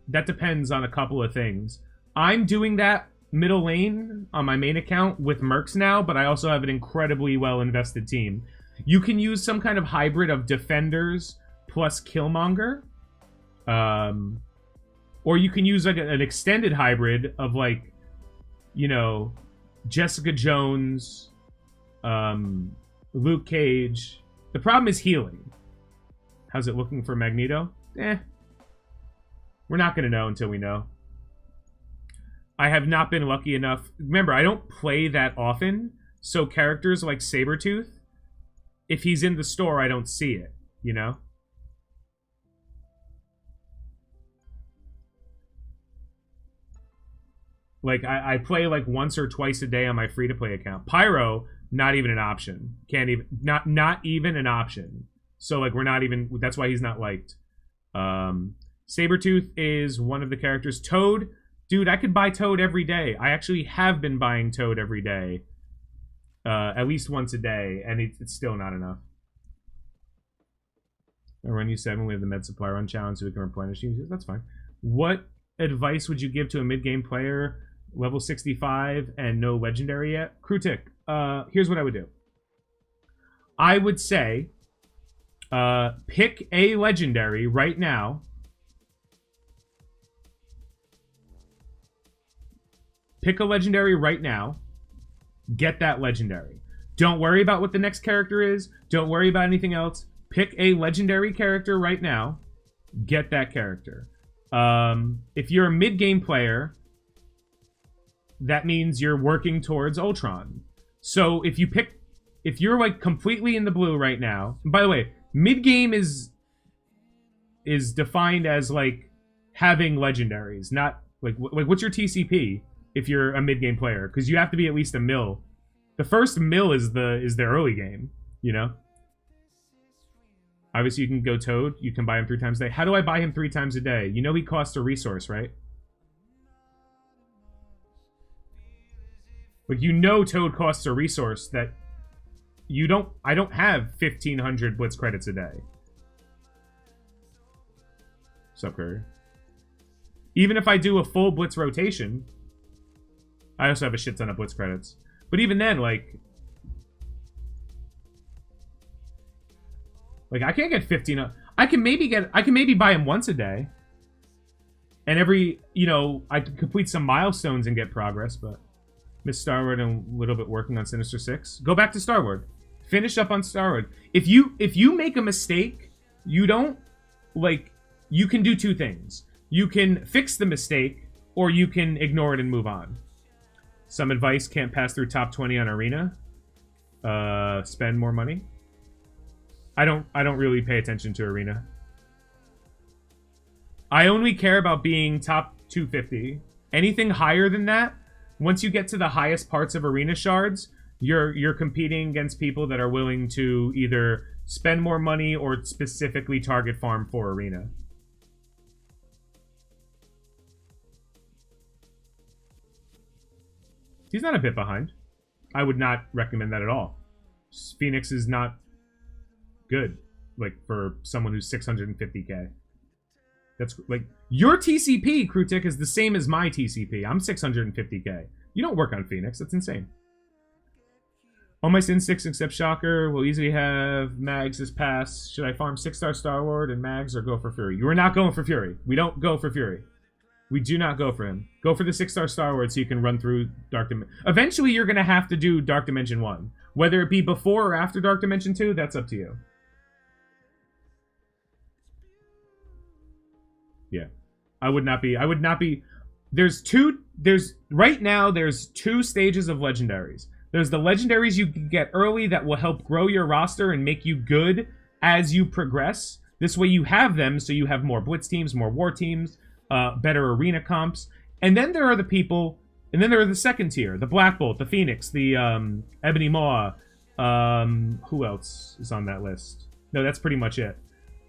That depends on a couple of things. I'm doing that middle lane on my main account with Mercs now, but I also have an incredibly well-invested team. You can use some kind of hybrid of defenders plus Killmonger. Or you can use like an extended hybrid of like, you know, Jessica Jones, Luke Cage. The problem is healing. How's it looking for Magneto? We're not going to know until we know. I have not been lucky enough. Remember, I don't play that often, so characters like Sabretooth, if he's in the store, I don't see it, you know? Like, I play like once or twice a day on my free-to-play account. Pyro, not even an option. Can't even, not even an option. So, like, we're not even, that's why he's not liked. Sabretooth is one of the characters. Toad, dude, I could buy Toad every day. I actually have been buying Toad every day. At least once a day, and it's still not enough. I run you 7, we have the med supply run challenge so we can replenish you. That's fine. What advice would you give to a mid-game player, level 65, and no legendary yet? Krutik, here's what I would do. I would say, pick a legendary right now. Pick a legendary right now. Get that legendary. Don't worry about what the next character is. Don't worry about anything else. Pick a legendary character right now. Get that character. If you're a mid-game player, that means you're working towards Ultron. So if you're like completely in the blue right now, and by the way, mid-game is defined as like having legendaries, not like what's your TCP if you're a mid-game player? Because you have to be at least a mil. The first mil is the early game, you know? Obviously, you can go Toad. You can buy him 3 times a day. How do I buy him 3 times a day? You know he costs a resource, right? Like, you know Toad costs a resource that you don't... I don't have 1,500 Blitz credits a day. Sup, Courier? Even if I do a full Blitz rotation, I also have a shit ton of Blitz credits. But even then, like I can't get 15. I can maybe buy him once a day. And every, you know, I can complete some milestones and get progress, but miss Star-Lord and a little bit working on Sinister Six. Go back to Star-Lord. Finish up on Star-Lord. If you make a mistake, you don't, like, you can do 2 things. You can fix the mistake, or you can ignore it and move on. Some advice: can't pass through top 20 on Arena. Spend more money. I don't really pay attention to Arena. I only care about being top 250. Anything higher than that, once you get to the highest parts of Arena shards, you're competing against people that are willing to either spend more money or specifically target farm for Arena. He's not a bit behind. I would not recommend that at all. Phoenix is not good, like, for someone who's 650k. That's, like, your TCP, Krutik, is the same as my TCP. I'm 650k. You don't work on Phoenix. That's insane. All my Sin 6 except Shocker will easily have Mags this pass. Should I farm 6-star Star-Lord and Mags or go for Fury? You are not going for Fury. We don't go for Fury. We do not go for him. Go for the 6-star Star-Lord so you can run through Dark Dimension. Eventually, you're going to have to do Dark Dimension 1. Whether it be before or after Dark Dimension 2, that's up to you. Yeah. I would not be... Right now, there's 2 stages of legendaries. There's the legendaries you can get early that will help grow your roster and make you good as you progress. This way you have them, so you have more Blitz teams, more War teams, better Arena comps. And then there are the people... And then there are the second tier. The Black Bolt, the Phoenix, the Ebony Maw. Who else is on that list? No, that's pretty much it.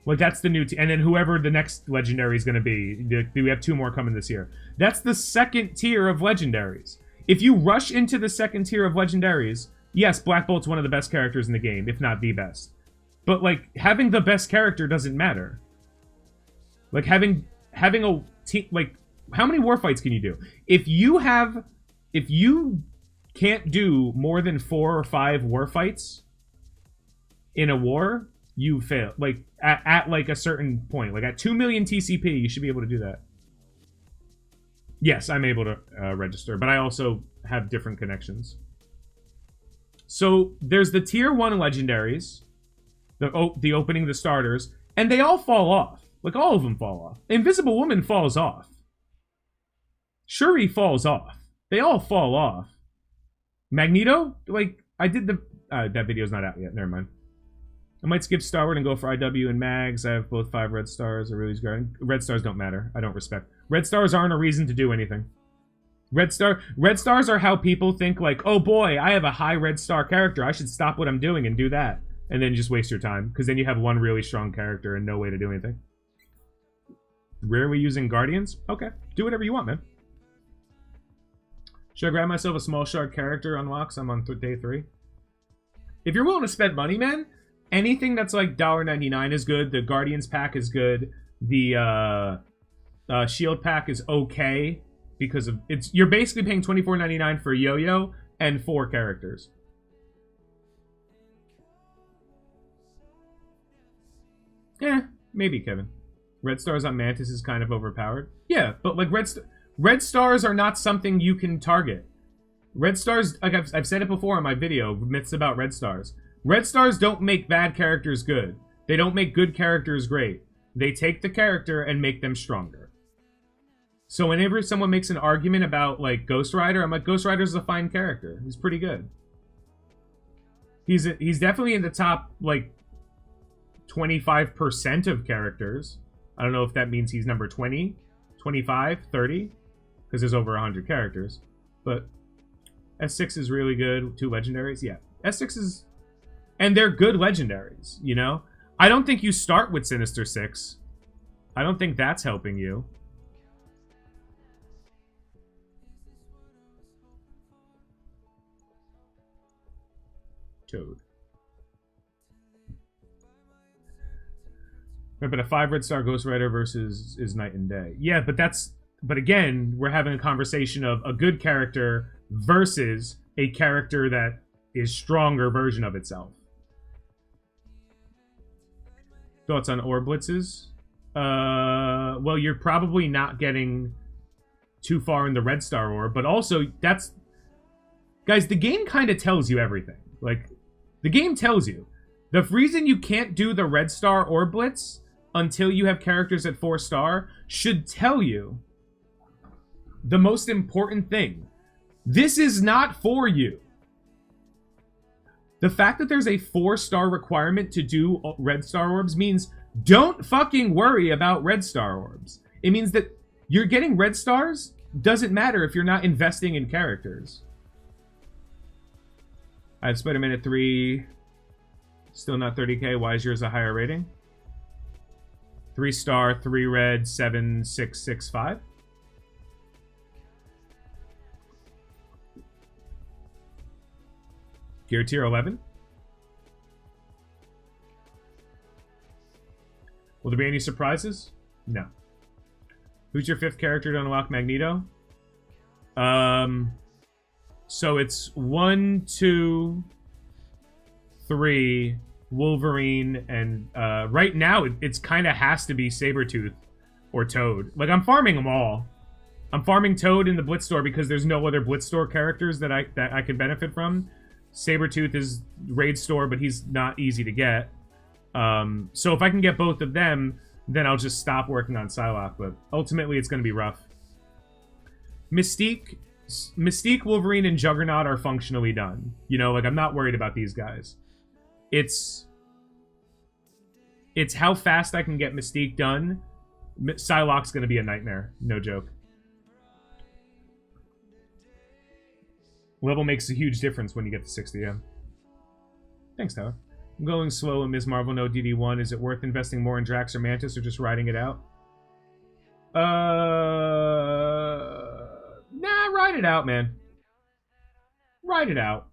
Like, that's the new... and then whoever the next legendary is going to be. We have 2 more coming this year. That's the second tier of legendaries. If you rush into the second tier of legendaries, yes, Black Bolt's one of the best characters in the game, if not the best. But, like, having the best character doesn't matter. Like, having a team... Like, how many war fights can you do? If you can't do more than 4 or 5 war fights in a war, you fail. Like, at like a certain point. Like, at 2 million TCP, you should be able to do that. Yes, I'm able to register, but I also have different connections. So, there's the tier 1 legendaries, the opening, the starters, and they all fall off. Like, all of them fall off. Invisible Woman falls off. Shuri falls off. They all fall off. Magneto? Like, I did the... that video's not out yet. Never mind. I might skip Starward and go for IW and Mags. I have both 5 red stars. I really guarding. Red stars don't matter. I don't respect. Red stars aren't a reason to do anything. Red stars are how people think, like, oh boy, I have a high red star character. I should stop what I'm doing and do that. And then just waste your time. Because then you have one really strong character and no way to do anything. Rarely using Guardians? Okay. Do whatever you want, man. Should I grab myself a small shard character unlocks? I'm on day 3. If you're willing to spend money, man, anything that's like $1.99 is good. The Guardians pack is good. The Shield pack is okay because of you're basically paying $24.99 for Yo-Yo and 4 characters. Yeah, maybe, Kevin. Red stars on Mantis is kind of overpowered. Yeah, but like red stars are not something you can target. Red stars, like I've said it before in my video, myths about red stars. Red stars don't make bad characters good. They don't make good characters great. They take the character and make them stronger. So whenever someone makes an argument about, like, Ghost Rider, I'm like, Ghost Rider's a fine character. He's pretty good. He's definitely in the top, like, 25% of characters. I don't know if that means he's number 20, 25, 30, because there's over 100 characters. But S6 is really good. 2 legendaries, yeah. S6 is... And they're good legendaries, you know? I don't think you start with Sinister 6. I don't think that's helping you. Toad. Right, but a 5 red star Ghost Rider versus is night and day. Yeah, but that's... But again, we're having a conversation of a good character versus a character that is stronger version of itself. Thoughts on Orb Blitzes? Well, you're probably not getting too far in the Red Star Orb, but also, that's... Guys, the game kind of tells you everything. Like, the game tells you. The reason you can't do the Red Star Orb Blitz until you have characters at 4-star should tell you the most important thing. This is not for you. The fact that there's a 4-star requirement to do Red Star Orbs means don't fucking worry about Red Star Orbs. It means that you're getting Red Stars doesn't matter if you're not investing in characters. I have Spider-Man at 3. Still not 30k. Why is yours a higher rating? 3-star, 3 red, 7665. Gear tier 11. Will there be any surprises? No. Who's your 5th character to unlock Magneto? So it's 1, 2, 3, Wolverine, and right now it's kind of has to be Sabretooth or Toad. Like, I'm farming them all. I'm farming Toad in the Blitz store because there's no other Blitz store characters that I can benefit from. Sabretooth is raid store, but he's not easy to get. So if I can get both of them, then I'll just stop working on Psylocke, but ultimately it's going to be rough. Mystique, Wolverine, and Juggernaut are functionally done. You know, like, I'm not worried about these guys. It's how fast I can get Mystique done. Psylocke's going to be a nightmare. No joke. Level makes a huge difference when you get to 60M. Thanks, Tyler. I'm going slow in Ms. Marvel, no DD1. Is it worth investing more in Drax or Mantis or just riding it out? Nah, ride it out, man. Ride it out.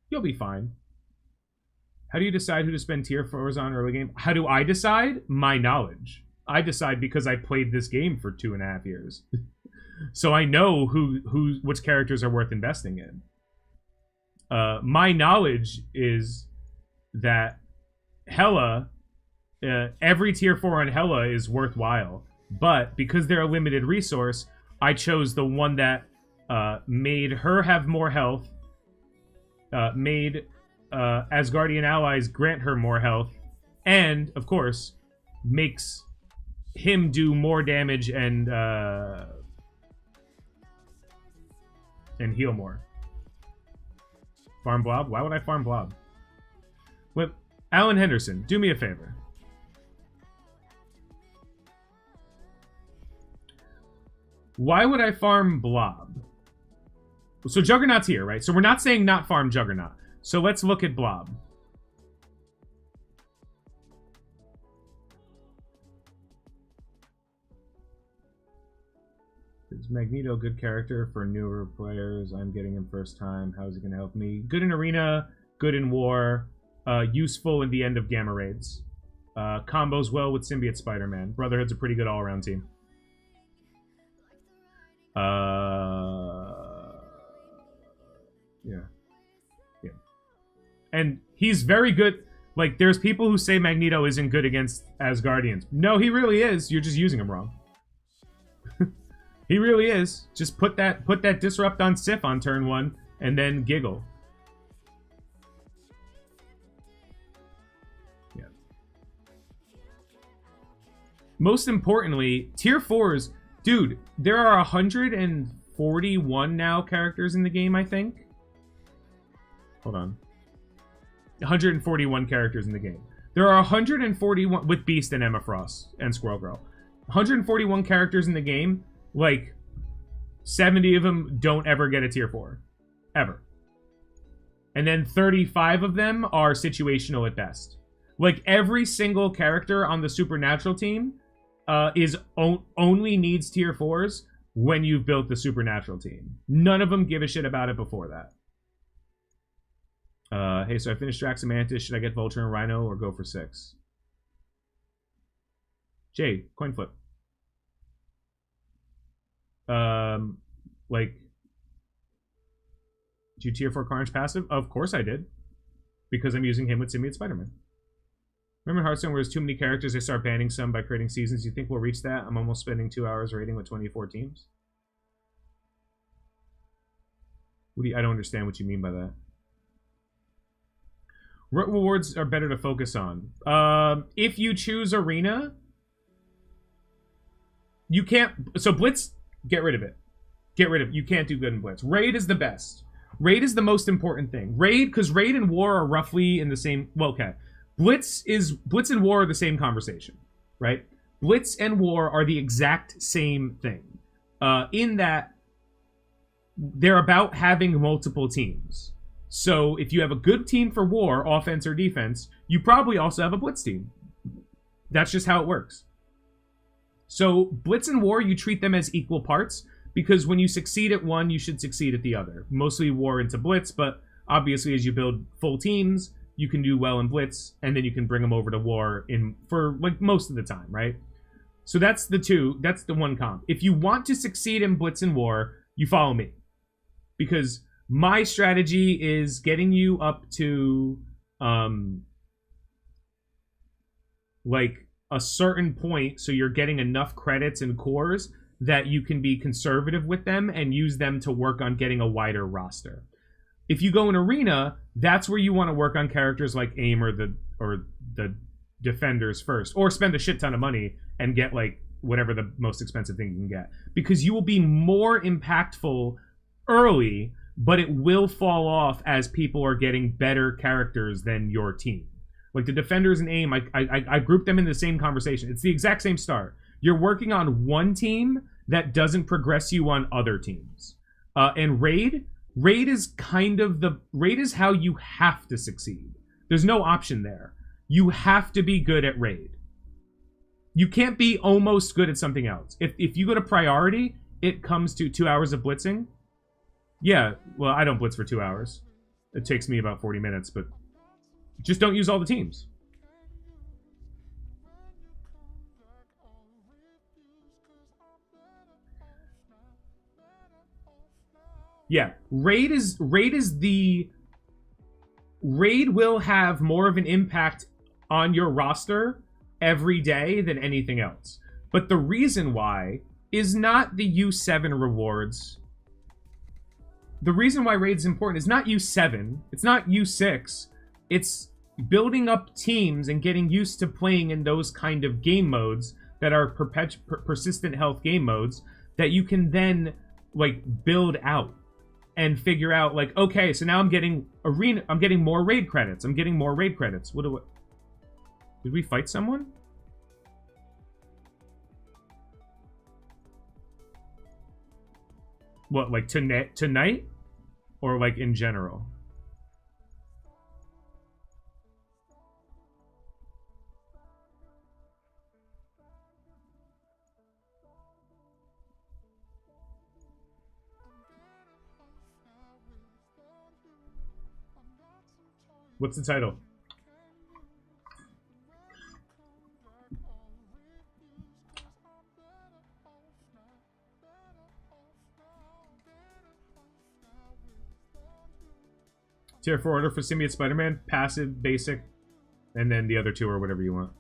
You'll be fine. How do you decide who to spend tier 4s on early game? How do I decide? My knowledge. I decide because I played this game for 2.5 years. So I know which characters are worth investing in. My knowledge is that Hela, every tier 4 on Hela is worthwhile. But because they're a limited resource, I chose the one that made her have more health, made Asgardian allies grant her more health, and, of course, makes him do more damage and heal more. Farm Blob? Why would I farm Blob? Wait, Alan Henderson, do me a favor. Why would I farm Blob? So Juggernaut's here, right? So we're not saying not farm Juggernaut. So let's look at Blob. Is Magneto a good character for newer players? I'm getting him first time. How is he going to help me? Good in Arena, good in War, useful in the end of Gamma Raids. Combos well with Symbiote Spider-Man. Brotherhood's a pretty good all-around team. Yeah. And he's very good. Like, there's people who say Magneto isn't good against Asgardians. No, he really is. You're just using him wrong. He really is. Just put that disrupt on Sif on turn 1 and then giggle. Yeah. Most importantly, tier 4s, dude, there are 141 now characters in the game, I think. Hold on. 141 characters in the game. There are 141 with Beast and Emma Frost and Squirrel Girl. 141 characters in the game. Like, 70 of them don't ever get a tier 4. Ever. And then 35 of them are situational at best. Like, every single character on the Supernatural team only needs tier 4s when you've built the Supernatural team. None of them give a shit about it before that. Hey, so I finished Drax and Mantis. Should I get Vulture and Rhino or go for 6? Jay, coin flip. Like, did you tier 4 Carnage passive? Of course I did. Because I'm using him with Symbiote Spider-Man. Remember in Hearthstone where there's too many characters, they start banning some by creating seasons? You think we'll reach that? I'm almost spending 2 hours raiding with 24 teams. I don't understand what you mean by that. What rewards are better to focus on? If you choose Arena, you can't... So Blitz, get rid of it. Get rid of it. You can't do good in Blitz. Raid is the best. Raid is the most important thing. Raid, because Raid and War are roughly in the same... Well, okay. Blitz and War are the same conversation, right? Blitz and War are the exact same thing. In that they're about having multiple teams. So if you have a good team for War, offense or defense, you probably also have a Blitz team. That's just how it works. So Blitz and War, you treat them as equal parts, because when you succeed at one, you should succeed at the other. Mostly War into Blitz, but obviously as you build full teams, you can do well in Blitz, and then you can bring them over to War for like most of the time, right? So that's the one comp. If you want to succeed in Blitz and War, you follow me. Because my strategy is getting you up to like a certain point, so you're getting enough credits and cores that you can be conservative with them and use them to work on getting a wider roster. If you go in Arena, that's where you want to work on characters like AIM or the Defenders first, or spend a shit ton of money and get like whatever the most expensive thing you can get, because you will be more impactful early, but it will fall off as people are getting better characters than your team. Like the Defenders and AIM, I group them in the same conversation. It's the exact same start. You're working on one team that doesn't progress you on other teams. And Raid is kind of Raid is how you have to succeed. There's no option there. You have to be good at raid. You can't be almost good at something else. If you go to priority, it comes to 2 hours of blitzing. Yeah, well, I don't blitz for 2 hours. It takes me about 40 minutes, but just don't use all the teams. Yeah, raid will have more of an impact on your roster every day than anything else. But the reason why is not the U7 rewards. The reason why raid is important is not U7. It's not U6. It's building up teams and getting used to playing in those kind of game modes that are persistent health game modes that you can then like build out and figure out like, okay, so now I'm getting more raid credits. Did we fight someone? What, like tonight? Or like in general? What's the title? Tier 4 order for Symbiote Spider-Man, passive, basic, and then the other two or whatever you want.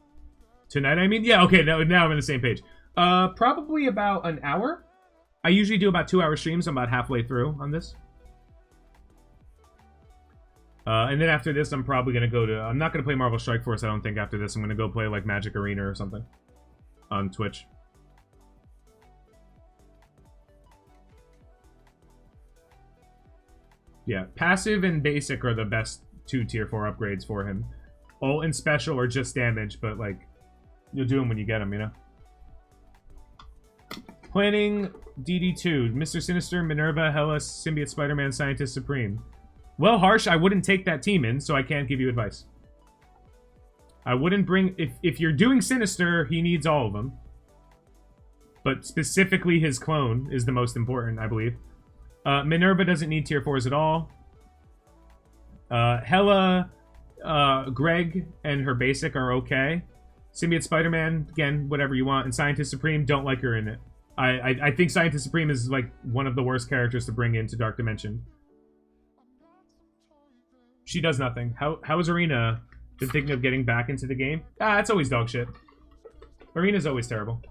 Tonight, I mean? Yeah, okay, now I'm on the same page. Probably about an hour. I usually do about 2 hour streams. I'm about halfway through on this. And then after this, I'm probably going to go to... I'm not going to play Marvel Strike Force, I don't think, after this. I'm going to go play, like, Magic Arena or something on Twitch. Yeah, passive and basic are the best two tier 4 upgrades for him. Ult and special are just damage, but, like, you'll do them when you get them, you know? Planning DD2. Mr. Sinister, Minerva, Hela, Symbiote Spider-Man, Scientist Supreme. Well, Harsh, I wouldn't take that team in, so I can't give you advice. I wouldn't bring... If you're doing Sinister, he needs all of them. But specifically his clone is the most important, I believe. Minerva doesn't need tier 4s at all. Hela, Greg, and her basic are okay. Symbiote Spider-Man, again, whatever you want. And Scientist Supreme, don't like her in it. I think Scientist Supreme is, like, one of the worst characters to bring into Dark Dimension. She does nothing. How is Arena been thinking of getting back into the game? Ah, it's always dog shit. Arena's always terrible.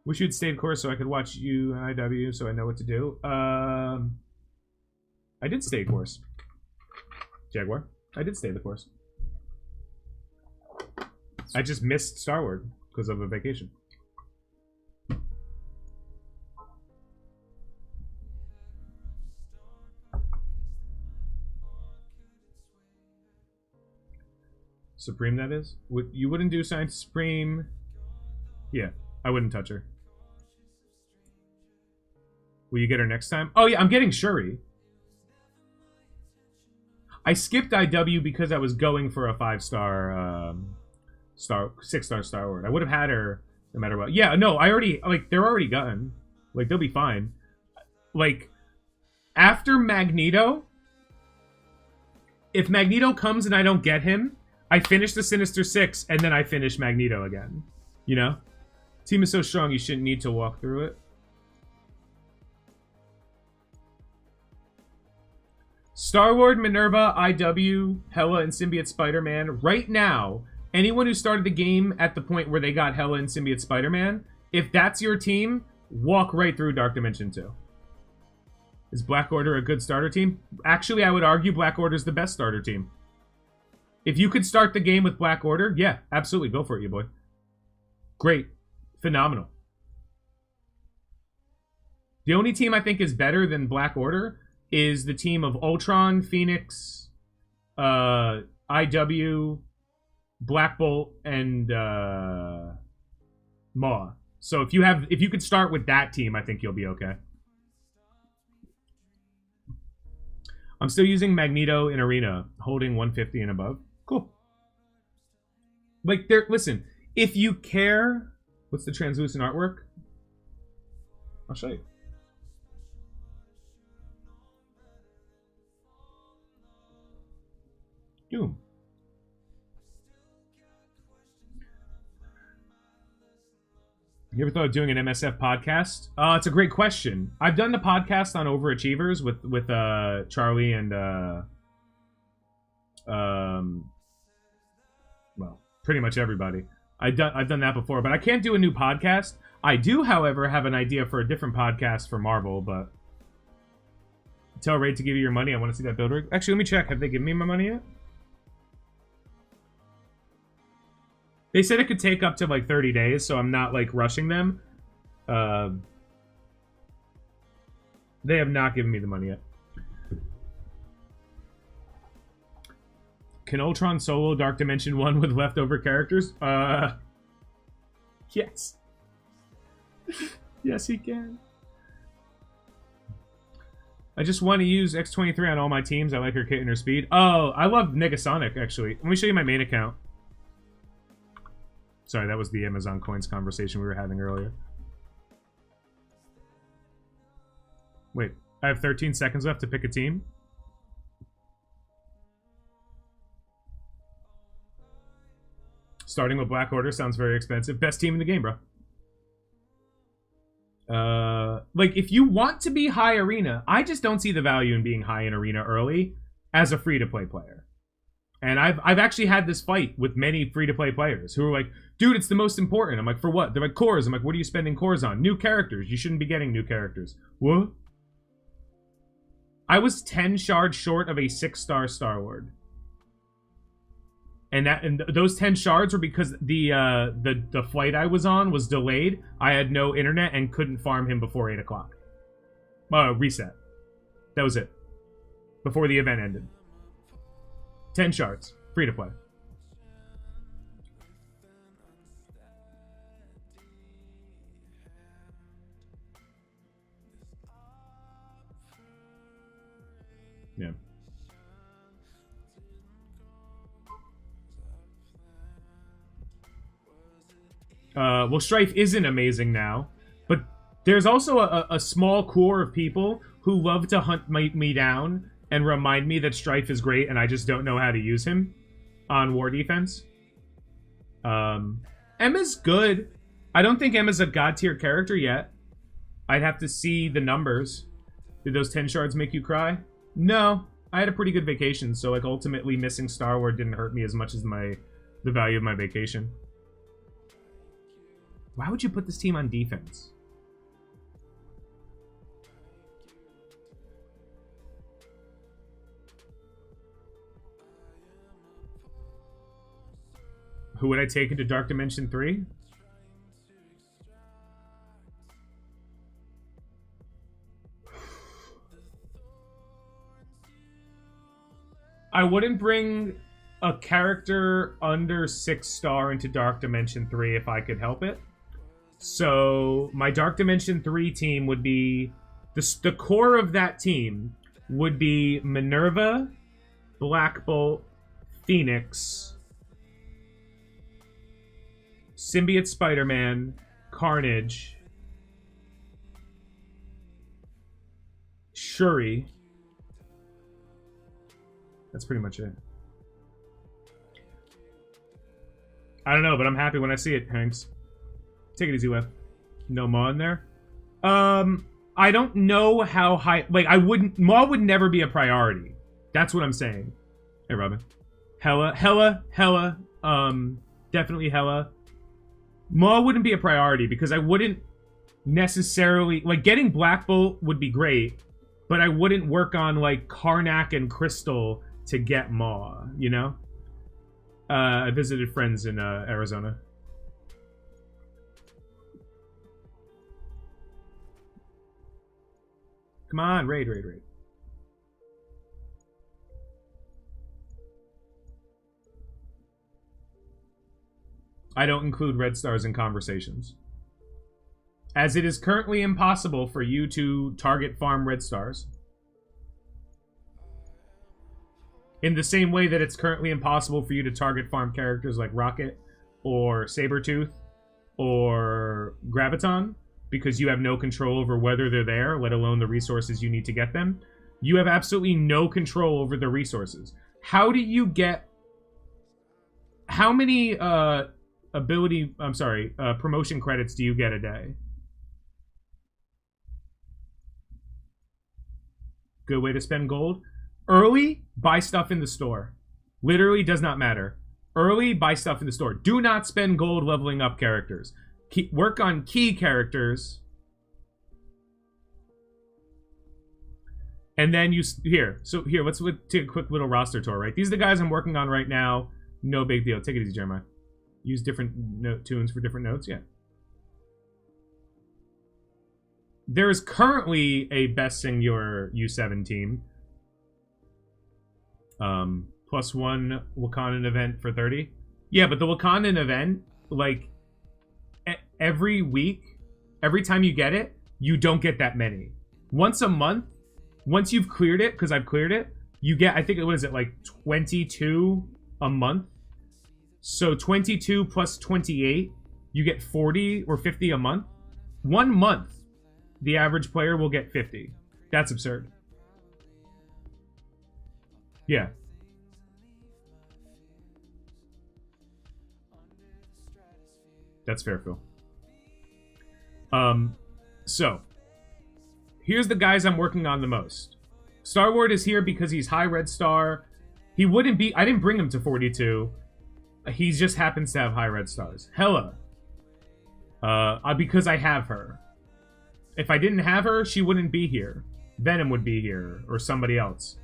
Wish you'd stayed course so I could watch you and IW so I know what to do. I did stay course. Jaguar. I did stay the course. I just missed Star Wars because of a vacation. Supreme, that is? You wouldn't do Science Supreme? Yeah, I wouldn't touch her. Will you get her next time? Oh yeah, I'm getting Shuri. I skipped IW because I was going for a 5-star, 6-star Star Wars. I would have had her no matter what. Yeah, no, I already, like, they're already gotten. Like, they'll be fine. Like, after Magneto, if Magneto comes and I don't get him, I finish the Sinister 6, and then I finish Magneto again. You know? Team is so strong, you shouldn't need to walk through it. Star-Lord, Minerva, IW, Hela, and Symbiote Spider-Man. Right now, anyone who started the game at the point where they got Hela and Symbiote Spider-Man, if that's your team, walk right through Dark Dimension 2. Is Black Order a good starter team? Actually, I would argue Black Order's the best starter team. If you could start the game with Black Order, yeah, absolutely, go for it, you boy. Great. Phenomenal. The only team I think is better than Black Order is the team of Ultron, Phoenix, IW, Black Bolt, and Maw. So if you could start with that team, I think you'll be okay. I'm still using Magneto in Arena, holding 150 and above. Cool. Like, there. Listen, if you care... What's the translucent artwork? I'll show you. Doom. You ever thought of doing an MSF podcast? It's a great question. I've done the podcast on overachievers with Charlie and well, pretty much everybody. I've done that before, but I can't do a new podcast. I do, however, have an idea for a different podcast for Marvel, but tell Raid to give you your money. I want to see that build rig. Actually, let me check. Have they given me my money yet? They said it could take up to like 30 days, so I'm not like rushing them. They have not given me the money yet. Can Ultron solo Dark Dimension 1 with leftover characters? Yes. Yes, he can. I just want to use X23 on all my teams. I like her kit and her speed. Oh, I love Negasonic, actually. Let me show you my main account. Sorry, that was the Amazon coins conversation we were having earlier. Wait, I have 13 seconds left to pick a team. Starting with Black Order sounds very expensive. Best team in the game, bro. Like, if you want to be high arena, I just don't see the value in being high in arena early as a free-to-play player. And I've actually had this fight with many free-to-play players who are like, dude, it's the most important. I'm like, for what? They're like, cores. I'm like, what are you spending cores on? New characters. You shouldn't be getting new characters. What? I was 10 shards short of a 6-star Star Lord. And those 10 shards were because the flight I was on was delayed. I had no internet and couldn't farm him before 8 o'clock. Reset. That was it. Before the event ended. 10 shards. Free to play. Yeah. Well, Strife isn't amazing now, but there's also a small core of people who love to hunt me down and remind me that Strife is great and I just don't know how to use him on war defense. Emma's good. I don't think Emma's a god tier character yet. I'd have to see the numbers. Did those 10 shards make you cry? No. I had a pretty good vacation, so like ultimately missing Star Wars didn't hurt me as much as the value of my vacation. Why would you put this team on defense? Who would I take into Dark Dimension 3? I wouldn't bring a character under 6-star into Dark Dimension 3 if I could help it. So my Dark Dimension 3 team would be... The core of that team would be Minerva, Black Bolt, Phoenix, Symbiote Spider-Man, Carnage, Shuri. That's pretty much it. I don't know, but I'm happy when I see it, Hanks. Take it easy, Lev. No Maw in there? I don't know how high... Like, I wouldn't... Maw would never be a priority. That's what I'm saying. Hey, Robin. Hella. Definitely Hella. Maw wouldn't be a priority because I wouldn't necessarily... Like, getting Black Bolt would be great, but I wouldn't work on, like, Karnak and Crystal to get Maw, you know? I visited friends in Arizona. Come on, raid. I don't include red stars in conversations, as it is currently impossible for you to target farm red stars. In the same way that it's currently impossible for you to target farm characters like Rocket or Sabretooth or Graviton, because you have no control over whether they're there, let alone the resources you need to get them. You have absolutely no control over the resources. How do you get... How many promotion credits do you get a day? Good way to spend gold. Early, buy stuff in the store. Literally does not matter. Early, buy stuff in the store. Do not spend gold leveling up characters. Work on key characters. And then let's take a quick little roster tour, right? These are the guys I'm working on right now. No big deal. Take it easy, Jeremiah. Use different note tunes for different notes, yeah. There is currently a Best Sing Your U7 team. +1 Wakandan event for 30. Yeah, but the Wakandan event, like, every week, every time you get it, you don't get that many. Once a month, once you've cleared it, because I've cleared it, you get, I think, what is it, like 22 a month? So 22 plus 28, you get 40 or 50 a month. 1 month, the average player will get 50. That's absurd. Yeah. That's fair, Phil. So, here's the guys I'm working on the most. Star-Lord is here because he's high red star. He wouldn't be... I didn't bring him to 42. He just happens to have high red stars. Hela. Because I have her. If I didn't have her, she wouldn't be here. Venom would be here, or somebody else.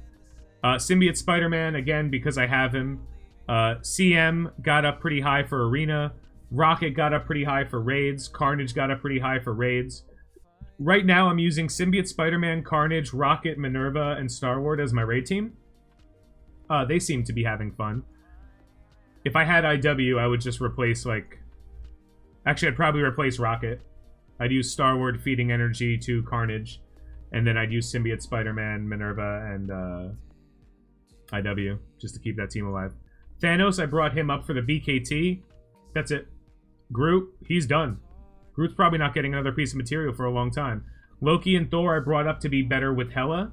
Symbiote Spider-Man, again, because I have him. CM got up pretty high for Arena. Rocket got up pretty high for Raids. Carnage got up pretty high for Raids. Right now, I'm using Symbiote Spider-Man, Carnage, Rocket, Minerva, and Star-Lord as my raid team. They seem to be having fun. If I had IW, I would just replace, like... Actually, I'd probably replace Rocket. I'd use Star-Lord feeding energy to Carnage. And then I'd use Symbiote Spider-Man, Minerva, and IW, just to keep that team alive. Thanos, I brought him up for the BKT. That's it. Groot, he's done. Groot's probably not getting another piece of material for a long time. Loki and Thor I brought up to be better with Hela.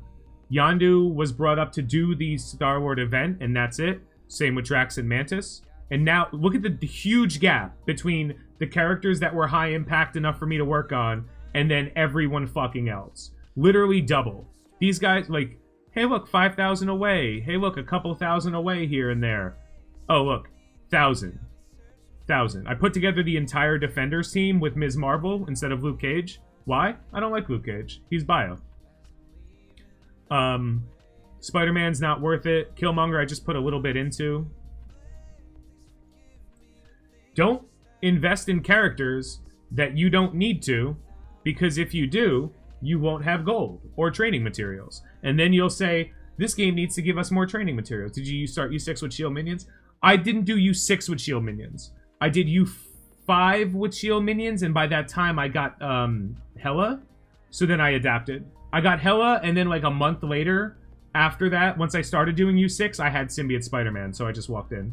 Yondu was brought up to do the Star-Lord event, and that's it. Same with Drax and Mantis. And now, look at the huge gap between the characters that were high impact enough for me to work on, and then everyone fucking else. Literally double. These guys, like, hey look, 5,000 away. Hey look, a couple thousand away here and there. Oh look, 1,000. 1,000. I put together the entire Defenders team with Ms. Marvel instead of Luke Cage. Why? I don't like Luke Cage. He's bio. Spider-Man's not worth it. Killmonger I just put a little bit into. Don't invest in characters that you don't need to, because if you do, you won't have gold or training materials. And then you'll say, this game needs to give us more training materials. Did you start U6 with shield minions? I didn't do U6 with shield minions. I did U5 with shield minions, and by that time I got Hela. So then I adapted. I got Hela, and then like a month later, after that, once I started doing U6, I had Symbiote Spider-Man, so I just walked in.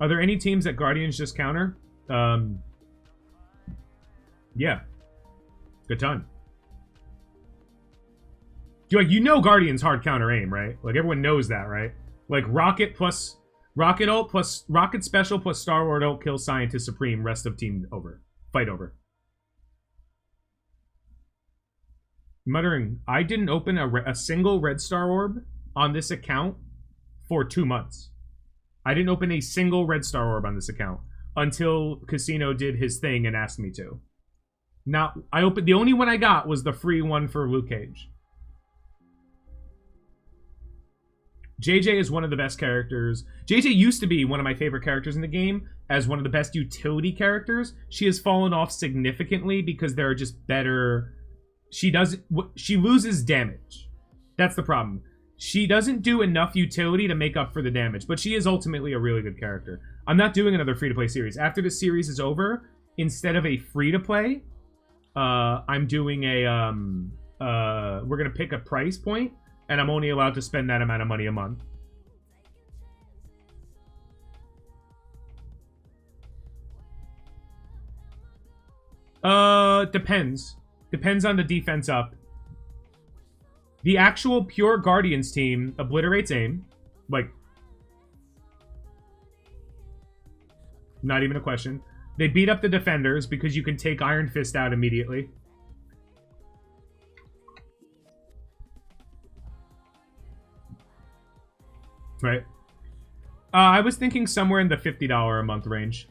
Are there any teams that Guardians just counter? Yeah. Good ton. You know Guardians hard counter aim, right? Like, everyone knows that, right? Like, Rocket plus... Rocket ult plus... Rocket special plus Star-Lord ult kills Scientist Supreme. Rest of team over. Fight over. Muttering, I didn't open a single red star orb on this account for 2 months. I didn't open a single red star orb on this account until Casino did his thing and asked me to. The only one I got was the free one for Luke Cage. JJ is one of the best characters. JJ used to be one of my favorite characters in the game as one of the best utility characters. She has fallen off significantly because there are just better... She loses damage. That's the problem. She doesn't do enough utility to make up for the damage, but she is ultimately a really good character. I'm not doing another free-to-play series. After this series is over, instead of a free-to-play, I'm doing a we're gonna pick a price point, and I'm only allowed to spend that amount of money a month. Depends. Depends on the defense up. The actual pure Guardians team obliterates aim. Like, not even a question. They beat up the defenders because you can take Iron Fist out immediately. Right. I was thinking somewhere in the $50 a month range.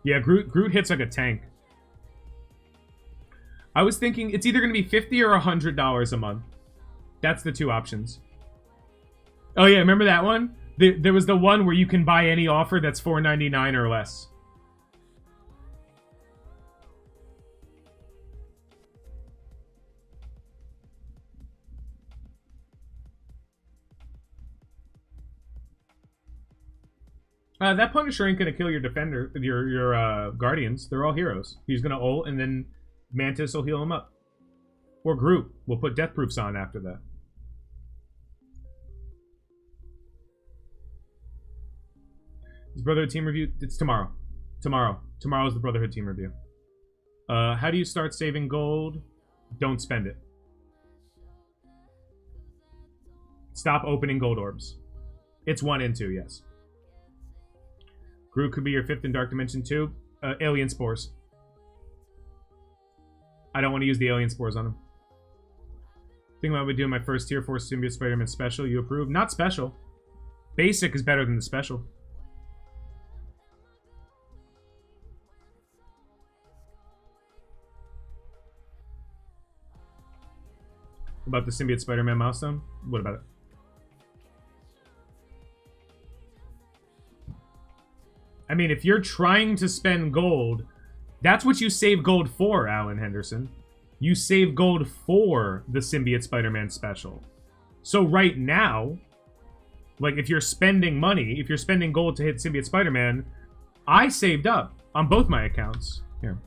Yeah, Groot hits like a tank. I was thinking it's either going to be $50 or $100 a month. That's the two options. Oh yeah, remember that one? There was the one where you can buy any offer that's $4.99 or less. That Punisher ain't gonna kill your defender, your Guardians. They're all heroes. He's gonna ult, and then Mantis will heal him up. Or Groot. We'll put Death Proofs on after that. Is Brotherhood team review? It's tomorrow. Tomorrow's the Brotherhood team review. How do you start saving gold? Don't spend it. Stop opening gold orbs. It's 1 and 2, yes. Groot could be your 5th in Dark Dimension 2. Alien Spores. I don't want to use the Alien Spores on him. Think about what I would do in my first Tier 4 Symbiote Spider-Man special. You approve? Not special. Basic is better than the special. About the Symbiote Spider-Man milestone? What about it? I mean, if you're trying to spend gold, that's what you save gold for, Alan Henderson. You save gold for the Symbiote Spider-Man special. So right now, like if you're spending money, if you're spending gold to hit Symbiote Spider-Man, I saved up on both my accounts. Here.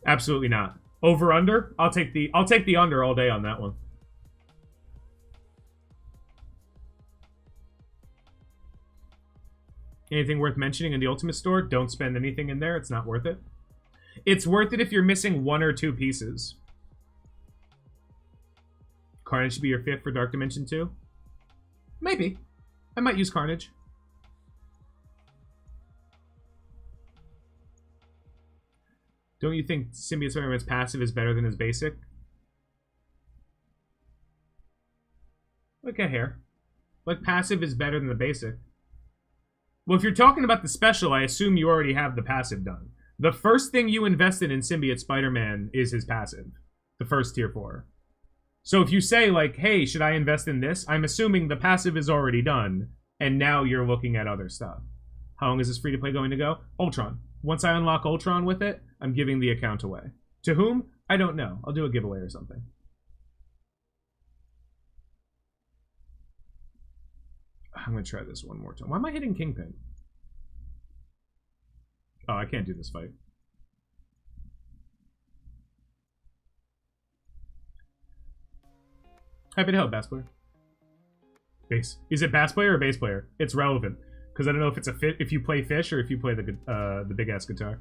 Absolutely not. Over under? I'll take the under all day on that one. Anything worth mentioning in the Ultimate Store? Don't spend anything in there. It's not worth it. It's worth it if you're missing 1 or 2 pieces. Carnage should be your 5th for Dark Dimension 2? Maybe. I might use Carnage. Don't you think Symbiote Spider-Man's passive is better than his basic? Look at here. Like, passive is better than the basic. Well, if you're talking about the special, I assume you already have the passive done. The first thing you invested in Symbiote Spider-Man is his passive. The first Tier 4. So if you say, like, hey, should I invest in this? I'm assuming the passive is already done, and now you're looking at other stuff. How long is this free-to-play going to go? Ultron. Once I unlock Ultron with it, I'm giving the account away. To whom? I don't know. I'll do a giveaway or something. I'm going to try this one more time. Why am I hitting Kingpin? Oh, I can't do this fight. Happy to help, bass player. Base. Is it bass player or bass player? It's relevant. Because I don't know if it's if you play fish or if you play the big-ass guitar.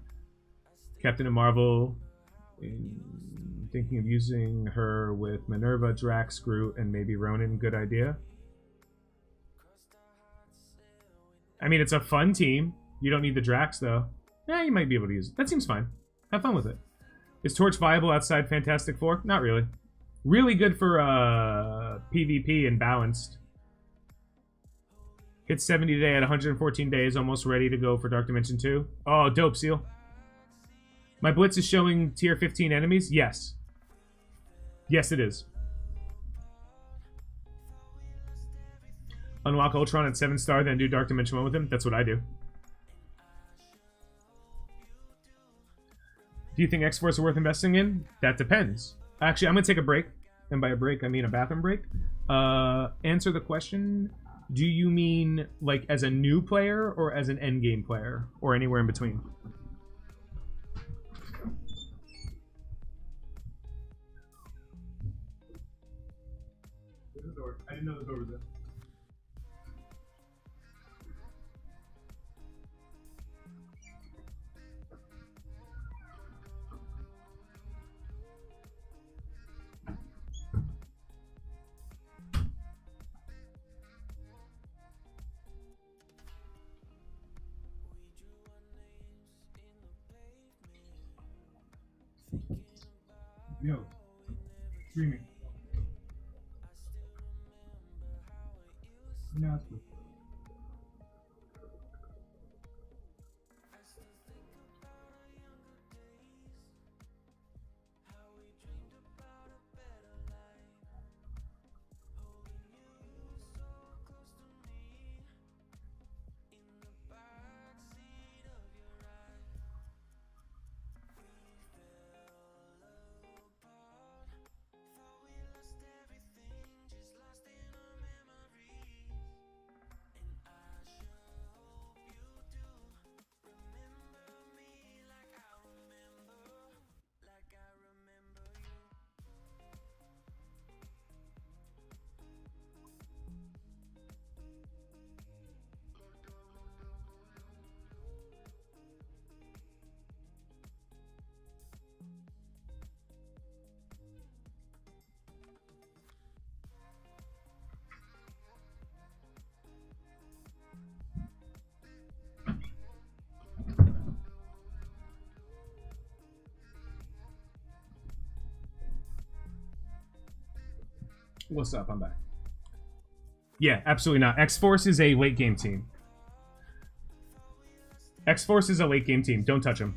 Captain Marvel. Thinking of using her with Minerva, Drax, Groot, and maybe Ronan. Good idea. I mean, it's a fun team. You don't need the Drax, though. Yeah, you might be able to use it. That seems fine. Have fun with it. Is Torch viable outside Fantastic Four? Not really. Really good for PvP and balanced. Hit 70 today at 114 days. Almost ready to go for Dark Dimension 2. Oh, dope, Seal. My Blitz is showing tier 15 enemies? Yes. Yes, it is. Unlock Ultron at 7-star, then do Dark Dimension 1 with him? That's what I do. Do you think X-Force are worth investing in? That depends. Actually, I'm going to take a break. And by a break, I mean a bathroom break. Answer the question. Do you mean like as a new player or as an endgame player or anywhere in between? There's a door. I didn't know the door was there. Yo, streaming. No, it's good. What's up? I'm back. Yeah, absolutely not. X-Force is a late game team. X-Force is a late game team. Don't touch them.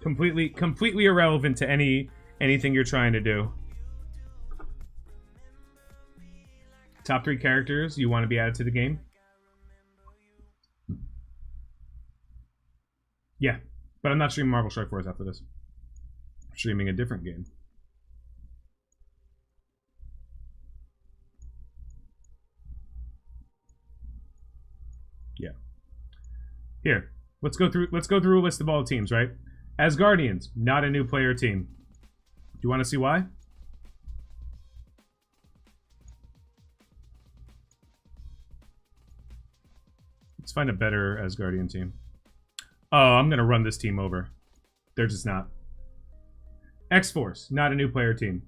Completely irrelevant to anything you're trying to do. Top 3 characters you want to be added to the game? Yeah, but I'm not streaming Marvel Strike Force after this. I'm streaming a different game. Yeah. Here, let's go through a list of all the teams, right? Asgardians, not a new player team. Do you want to see why? Let's find a better Asgardian team. Oh, I'm gonna run this team over. They're just not. X-Force, not a new player team.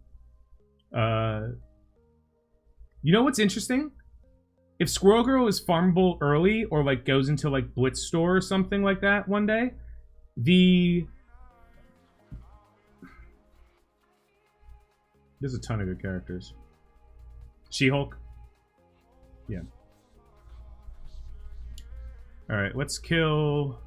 You know what's interesting? If Squirrel Girl is farmable early or like goes into like Blitz Store or something like that one day, there's a ton of good characters. She-Hulk. Yeah. Alright, let's kill...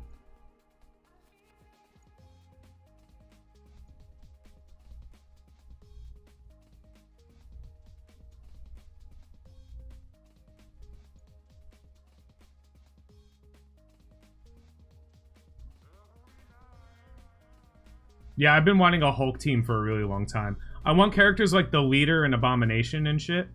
Yeah, I've been wanting a Hulk team for a really long time. I want characters like the Leader and Abomination and shit.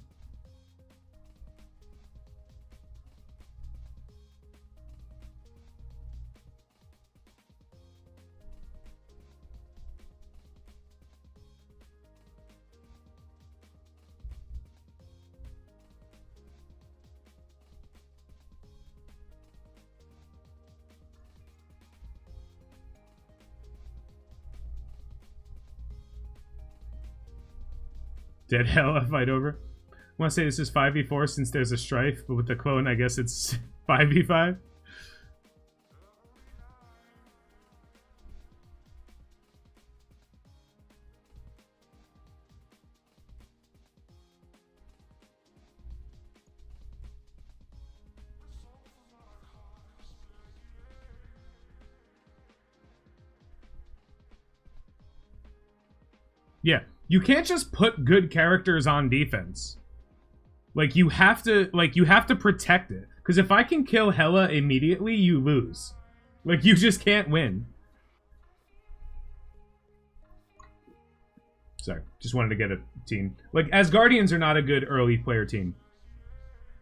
Dead hell I fight over. I want to say this is 5v4 since there's a strife, but with the clone, I guess it's 5v5. Yeah. You can't just put good characters on defense. Like you have to protect it. Because if I can kill Hela immediately, you lose. Like you just can't win. Sorry, just wanted to get a team. Like Asgardians are not a good early player team.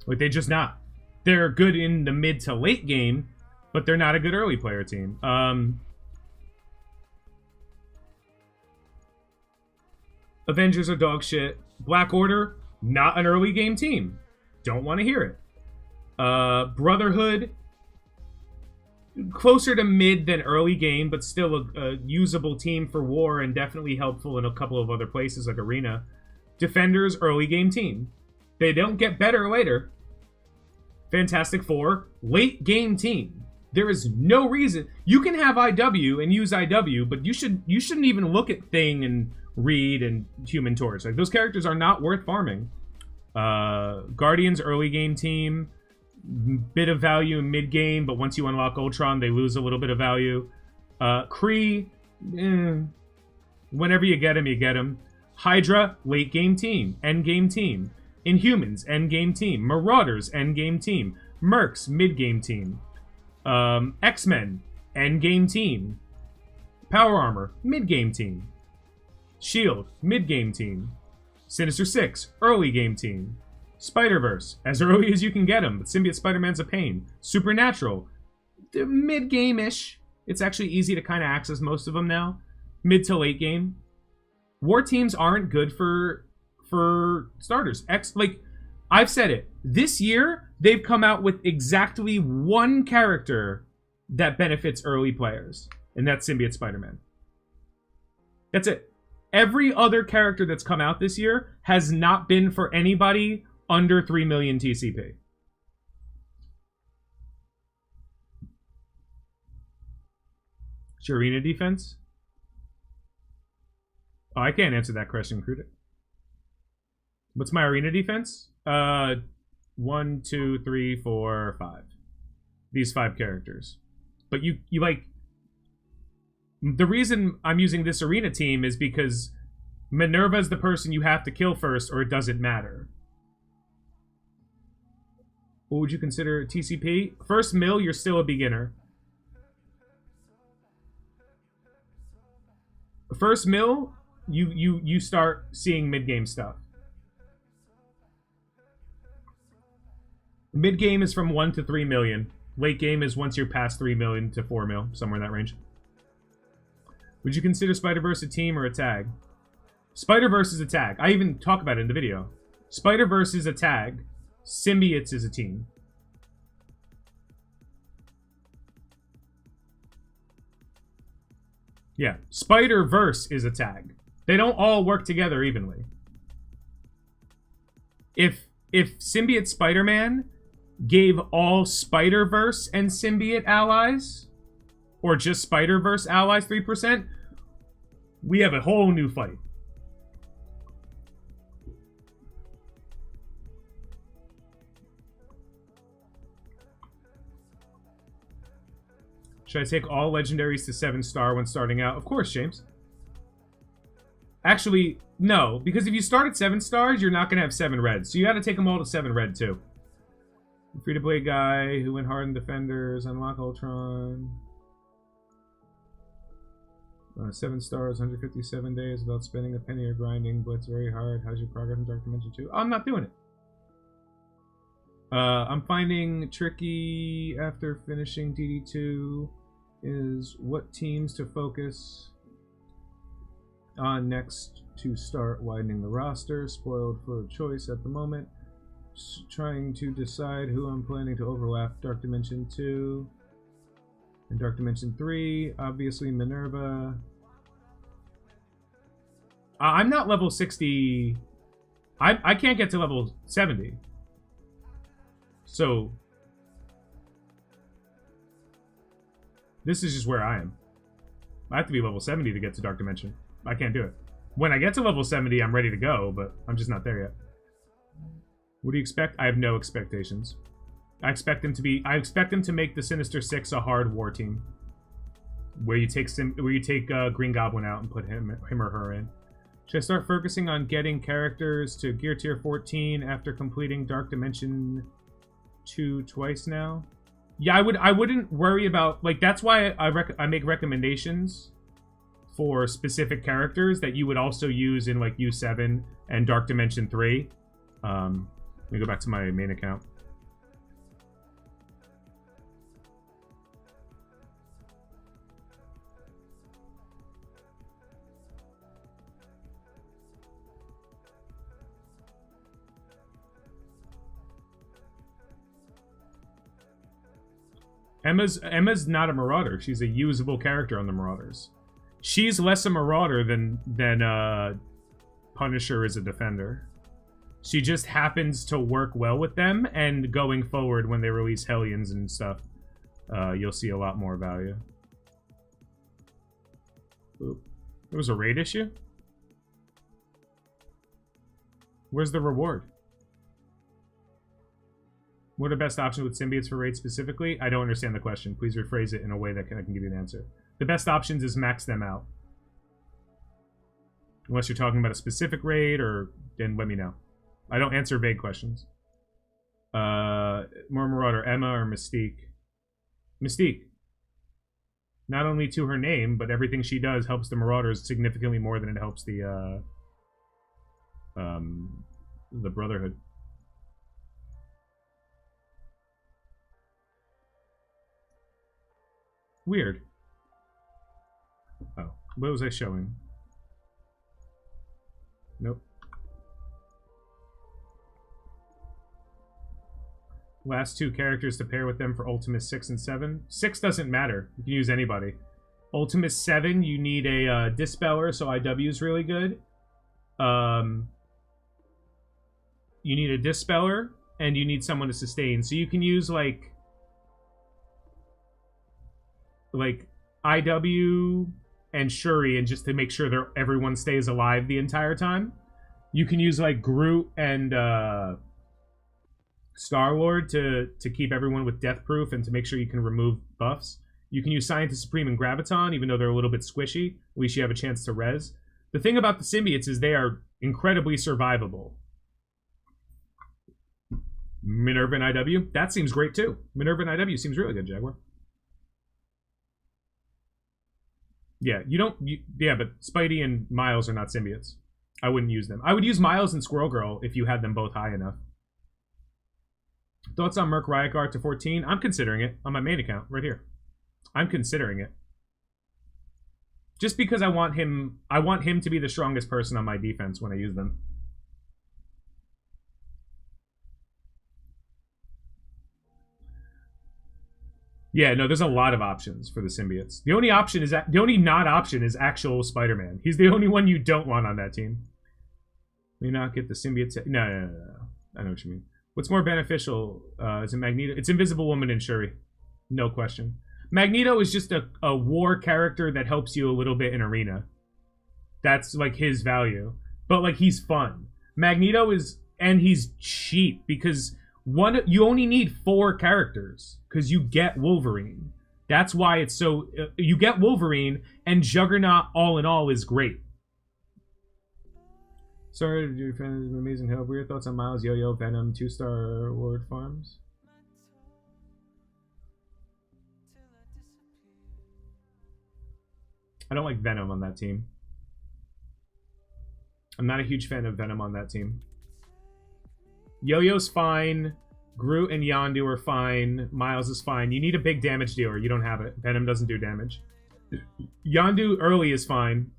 Like they're just not. They're good in the mid to late game, but they're not a good early player team. Avengers are dog shit. Black Order, not an early game team. Don't want to hear it. Brotherhood, closer to mid than early game, but still a usable team for war and definitely helpful in a couple of other places like Arena. Defenders, early game team. They don't get better later. Fantastic Four, late game team. There is no reason. You can have IW and use IW, but you shouldn't even look at Thing and Reed and Human Torch. Like, those characters are not worth farming. Guardians, early game team. Bit of value in mid game, but once you unlock Ultron, they lose a little bit of value. Kree, whenever you get him. Hydra, late game team, end game team. Inhumans, end game team. Marauders, end game team. Mercs, mid game team. X-Men, end game team. Power Armor, mid game team. Shield, mid game team. Sinister Six, early game team. Spider-Verse, as early as you can get him, but Symbiote Spider-Man's a pain. Supernatural, mid game-ish. It's actually easy to kind of access most of them now. Mid to late game. War teams aren't good for starters. Like, I've said it. This year, they've come out with exactly one character that benefits early players, and that's Symbiote Spider-Man. That's it. Every other character that's come out this year has not been for anybody under 3 million TCP. It's your arena defense? Oh, I can't answer that question, Crude. What's my arena defense? 1, 2, 3, 4, 5. These 5 characters. But you like... The reason I'm using this arena team is because Minerva's the person you have to kill first, or it doesn't matter. What would you consider TCP? First mill, you're still a beginner. First mill, you start seeing mid-game stuff. Mid-game is from 1 to 3 million. Late game is once you're past 3 million to 4 mil, somewhere in that range. Would you consider Spider-Verse a team or a tag? Spider-Verse is a tag. I even talk about it in the video. Spider-Verse is a tag. Symbiotes is a team. Yeah, Spider-Verse is a tag. They don't all work together evenly. If Symbiote Spider-Man gave all Spider-Verse and Symbiote allies, or just Spider-Verse allies 3%, we have a whole new fight. Should I take all legendaries to 7-star when starting out? Of course, James. Actually, no, because if you start at 7 stars, you're not going to have 7 reds. So you got to take them all to 7 red, too. Free-to-play guy who went hard in Defenders, unlock Ultron. 7 stars, 157 days without spending a penny or grinding. Blitz very hard. How's your progress in Dark Dimension 2? I'm not doing it. I'm finding tricky after finishing DD2 is what teams to focus on next to start widening the roster. Spoiled for choice at the moment. Trying to decide who I'm planning to overlap Dark Dimension 2 and Dark Dimension 3. Obviously Minerva. I'm not level 60. I can't get to level 70. So this is just where I am. I have to be level 70 to get to Dark Dimension. I can't do it. When I get to level 70, I'm ready to go, but I'm just not there yet. What do you expect? I have no expectations. I expect them to make the Sinister Six a hard war team, where you take Green Goblin out and put him or her in. Should I start focusing on getting characters to Gear Tier 14 after completing Dark Dimension 2 twice now? Yeah, I wouldn't worry about, like, that's why I make recommendations for specific characters that you would also use in like U7 and Dark Dimension 3. Let me go back to my main account. Emma's not a Marauder. She's a usable character on the Marauders. She's less a Marauder than Punisher is a Defender. She just happens to work well with them, and going forward when they release Hellions and stuff, you'll see a lot more value. Oop. There was a raid issue? Where's the reward? What are the best options with symbiotes for raids specifically? I don't understand the question. Please rephrase it in a way that I can give you an answer. The best options is max them out. Unless you're talking about a specific raid, or then let me know. I don't answer vague questions. More Marauder, Emma or Mystique? Mystique. Not only to her name, but everything she does helps the Marauders significantly more than it helps the Brotherhood. Weird. Oh, what was I showing? Nope. Last two characters to pair with them for Ultimus 6 and 7. 6 doesn't matter. You can use anybody. Ultimus 7, you need a Dispeller, so IW is really good. You need a Dispeller, and you need someone to sustain. So you can use, like IW and Shuri, and just to make sure everyone stays alive the entire time. You can use, like, Groot and Star-Lord to keep everyone with death proof and to make sure you can remove buffs. You can use Scientist Supreme and Graviton, even though they're a little bit squishy. At least you have a chance to res. The thing about the symbiotes is they are incredibly survivable. Minerva and IW, that seems great too. Minerva and IW seems really good, Jaguar. Yeah, yeah, but Spidey and Miles are not symbiotes. I wouldn't use them. I would use Miles and Squirrel Girl if you had them both high enough. Thoughts on Merc Riot Guard to 14? I'm considering it on my main account right here. I'm considering it. Just because I want him to be the strongest person on my defense when I use them. Yeah, no, there's a lot of options for the symbiotes. The only not option is actual Spider-Man. He's the only one you don't want on that team. May not get the symbiote. No. I know what you mean. What's more beneficial? Is it Magneto? It's Invisible Woman and Shuri. No question. Magneto is just a war character that helps you a little bit in Arena. That's like his value. But like he's fun. Magneto is, and he's cheap because you only need 4 characters because you get Wolverine. That's why it's so you get Wolverine, and Juggernaut all in all is great. Sorry to do your friends, amazing help. Weird thoughts on Miles, Yo-Yo, Venom, 2-star award farms. I don't like Venom on that team. I'm not a huge fan of Venom on that team. Yo-Yo's fine. Groot and Yondu are fine. Miles is fine. You need a big damage dealer. You don't have it. Venom doesn't do damage. Yondu early is fine.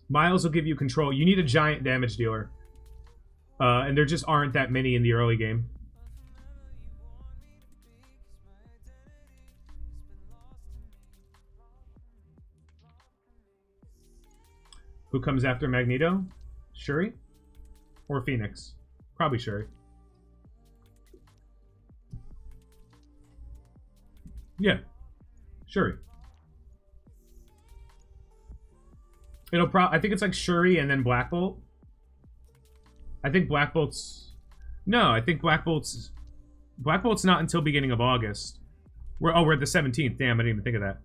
Miles will give you control. You need a giant damage dealer. And there just aren't that many in the early game. Who comes after Magneto? Shuri? Or Phoenix? Probably Shuri. Yeah. Shuri. I think it's like Shuri and then Black Bolt. I think Black Bolt's... No, I think Black Bolt's not until beginning of August. We're at the 17th. Damn, I didn't even think of that.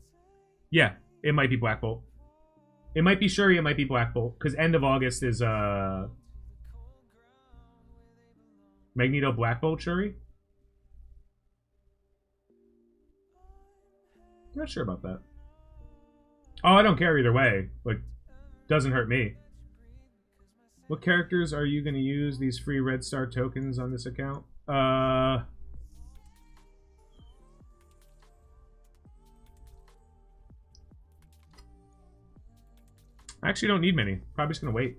Yeah, it might be Black Bolt. It might be Shuri, it might be Black Bolt. Because end of August is Magneto, Black Bolt, Shuri? I'm not sure about that. Oh, I don't care either way. Like, doesn't hurt me. What characters are you going to use these free Red Star tokens on this account? I actually don't need many. Probably just going to wait.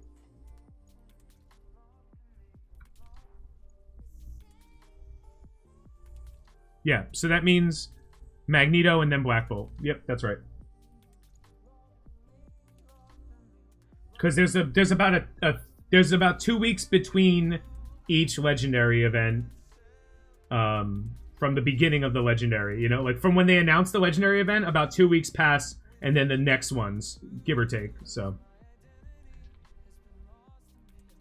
Yeah, so that means Magneto and then Black Bolt. Yep, that's right. Because there's about 2 weeks between each legendary event. From the beginning of the legendary, you know, like from when they announced the legendary event, about 2 weeks pass, and then the next ones, give or take. So,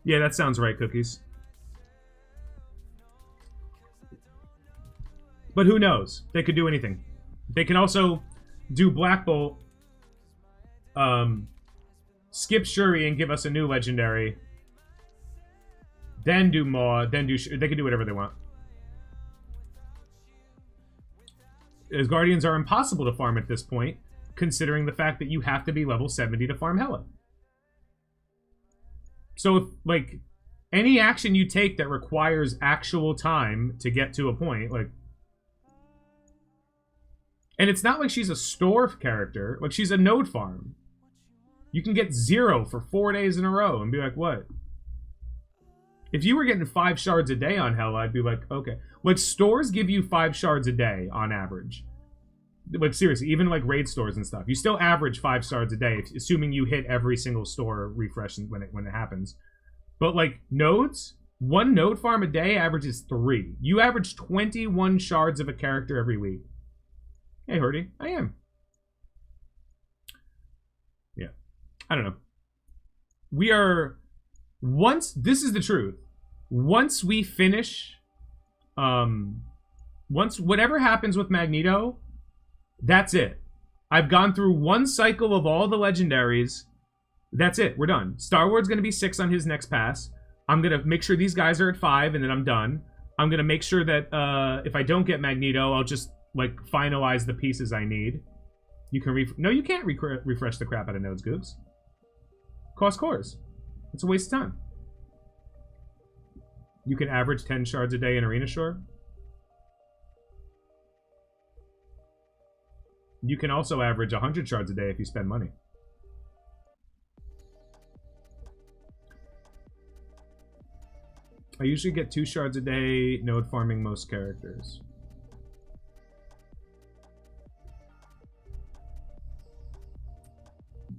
yeah, that sounds right, Cookies. But who knows? They could do anything. They can also do Black Bolt, skip Shuri and give us a new legendary, then do Maw, then do they can do whatever they want. As Guardians are impossible to farm at this point, considering the fact that you have to be level 70 to farm Hela. So, if, like, any action you take that requires actual time to get to a point, like... And it's not like she's a store character. Like, she's a node farm. You can get 0 for 4 days in a row and be like, what? If you were getting 5 shards a day on Hela, I'd be like, okay. Like, stores give you 5 shards a day on average. Like, seriously, even like raid stores and stuff. You still average 5 shards a day, assuming you hit every single store refresh when it happens. But, like, nodes, 1 node farm a day averages 3. You average 21 shards of a character every week. Hey, Hurdy. I am. Yeah. I don't know. We are... This is the truth. Once we finish... once whatever happens with Magneto, that's it. I've gone through 1 cycle of all the legendaries. That's it. We're done. Star-Lord's going to be 6 on his next pass. I'm going to make sure these guys are at 5, and then I'm done. I'm going to make sure that if I don't get Magneto, I'll just, like, finalize the pieces I need. You can No, you can't refresh the crap out of nodes, Googs. Cost cores. It's a waste of time. You can average 10 shards a day in Arena Shore. You can also average 100 shards a day if you spend money. I usually get 2 shards a day node farming most characters.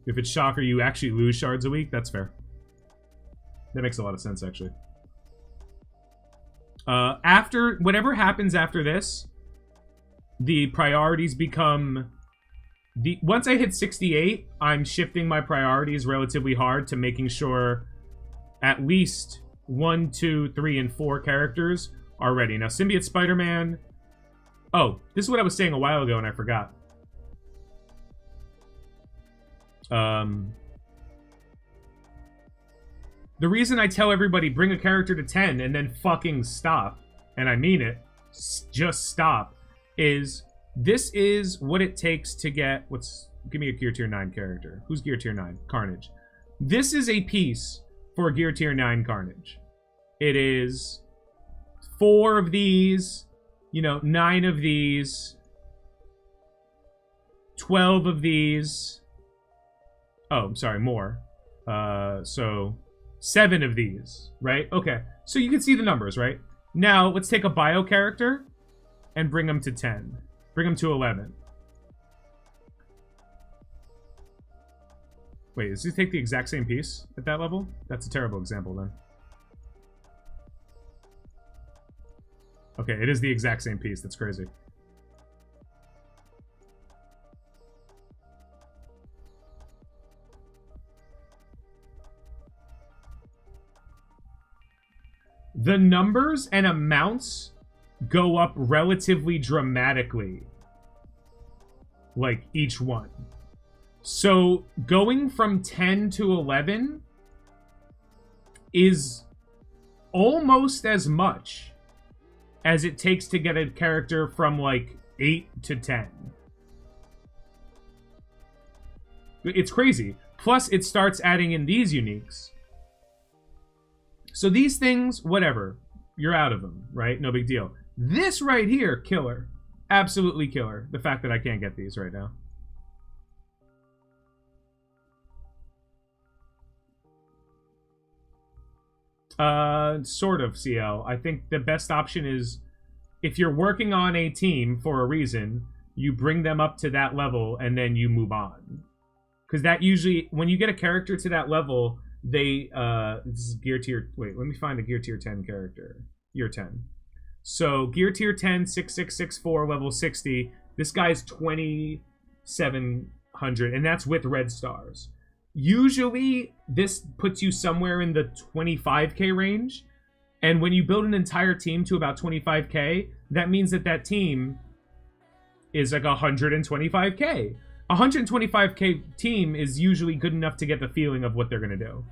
If it's Shocker, you actually lose shards a week. That's fair. That makes a lot of sense, actually. After whatever happens after this, the priorities become... Once I hit 68, I'm shifting my priorities relatively hard to making sure at least 1, 2, 3, and 4 characters are ready. Now, Symbiote Spider-Man... Oh, this is what I was saying a while ago and I forgot. The reason I tell everybody bring a character to 10 and then fucking stop, and I mean it, just stop, is this is what it takes to get... Give me a Gear Tier 9 character. Who's Gear Tier 9? Carnage. This is a piece for a Gear Tier 9 Carnage. It is 4 of these, 9 of these, 12 of these. Oh, I'm sorry, more. So 7 of these, right? Okay, so you can see the numbers, right? Now, let's take a bio character and bring them to 10. Bring them to 11. Wait, does he take the exact same piece at that level? That's a terrible example, then. Okay, it is the exact same piece. That's crazy. The numbers and amounts go up relatively dramatically, like each one. So going from 10 to 11 is almost as much as it takes to get a character from like 8 to 10. It's crazy. Plus it starts adding in these uniques. So these things, whatever, you're out of them, right? No big deal. This right here, killer. Absolutely killer. The fact that I can't get these right now. Sort of, CL. I think the best option is, if you're working on a team for a reason, you bring them up to that level, and then you move on. Because that usually, when you get a character to that level, they, this is gear tier, wait, let me find a gear tier 10 character. Gear 10. So, gear tier 10, 6664, level 60. This guy's 2700, and that's with red stars. Usually, this puts you somewhere in the 25k range. And when you build an entire team to about 25k, that means that that team is like 125k. 125k team is usually good enough to get the feeling of what they're going to do.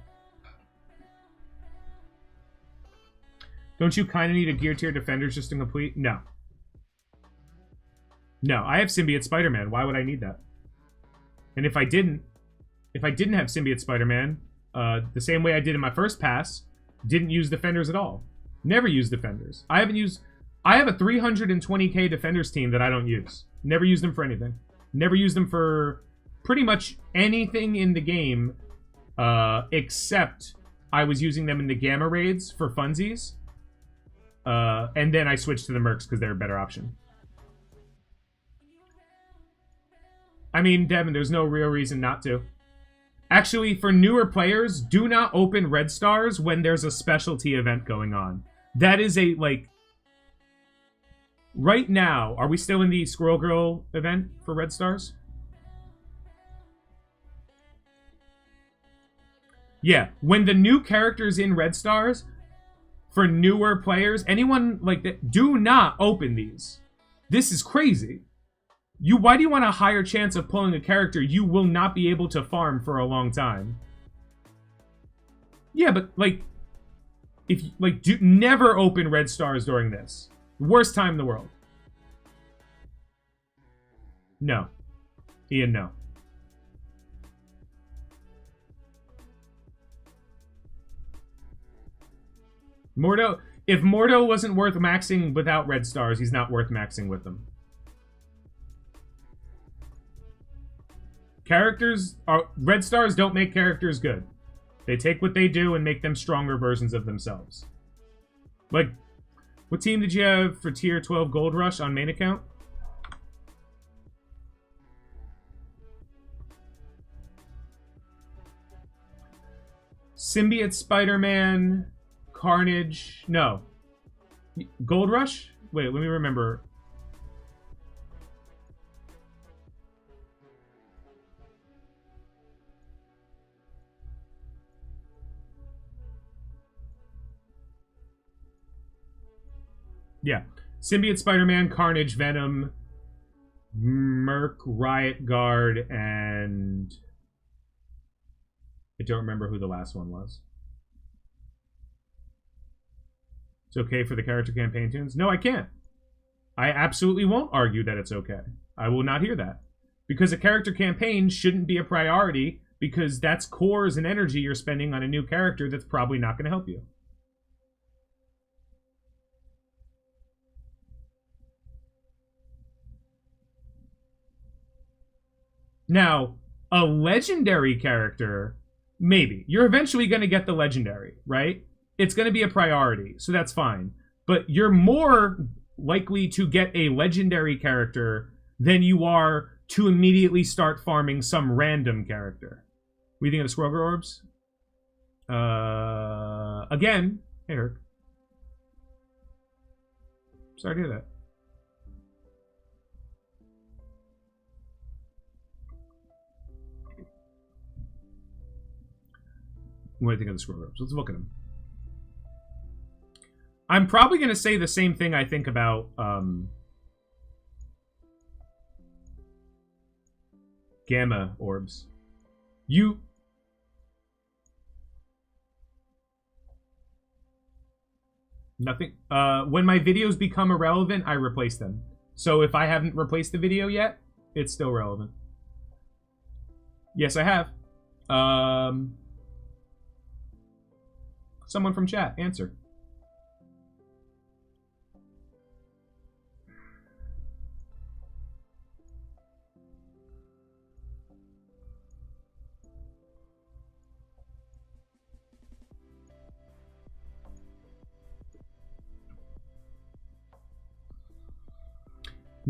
Don't you kind of need a gear tier defenders just to complete? No. No, I have Symbiote Spider-Man. Why would I need that? And if I didn't have Symbiote Spider-Man, the same way I did in my first pass, didn't use defenders at all. Never used defenders. I have a 320k defenders team that I don't use. Never use them for anything. Never use them for pretty much anything in the game, except I was using them in the Gamma Raids for funsies. And then I switched to the Mercs because they're a better option. I mean, Devin, there's no real reason not to. Actually, for newer players, do not open red stars when there's a specialty event going on. That is a, like... Right now, are we still in the Squirrel Girl event for red stars? Yeah, when the new character's in red stars, for newer players, anyone like that, do not open these. This is crazy. Why do you want a higher chance of pulling a character you will not be able to farm for a long time? Yeah, but like, never open red stars during this. Worst time in the world. No. Ian, no. Mordo, if Mordo wasn't worth maxing without red stars, he's not worth maxing with them. Red stars don't make characters good. They take what they do and make them stronger versions of themselves. Like, what team did you have for tier 12 Gold Rush on main account? Symbiote Spider-Man, Carnage, no. Gold Rush? Wait, let me remember. Yeah. Symbiote Spider-Man, Carnage, Venom, Merc, Riot Guard, and... I don't remember who the last one was. It's okay for the character campaign tunes? No, I can't. I absolutely won't argue that it's okay. I will not hear that. Because a character campaign shouldn't be a priority, because that's cores and energy you're spending on a new character that's probably not going to help you. Now, a legendary character, maybe. You're eventually going to get the legendary, right? It's going to be a priority, so that's fine. But you're more likely to get a legendary character than you are to immediately start farming some random character. What do you think of the Squirrel Girl orbs? Again, hey, Herc. Sorry to hear that. What do you think of the Squirrel Orbs? Let's look at them. I'm probably going to say the same thing I think about Gamma Orbs. Nothing. When my videos become irrelevant, I replace them. So if I haven't replaced the video yet, it's still relevant. Yes, I have. Someone from chat, answer.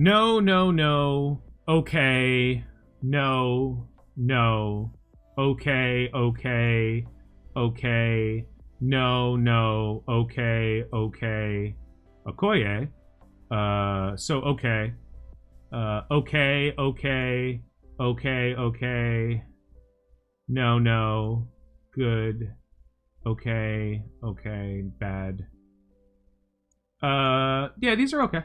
No, no, no. Okay. No, no. Okay, okay. Okay. No, no. Okay, okay. Okoye. So okay. Okay, okay. Okay, okay. No, no. Good. Okay, okay. Bad. Yeah, these are okay.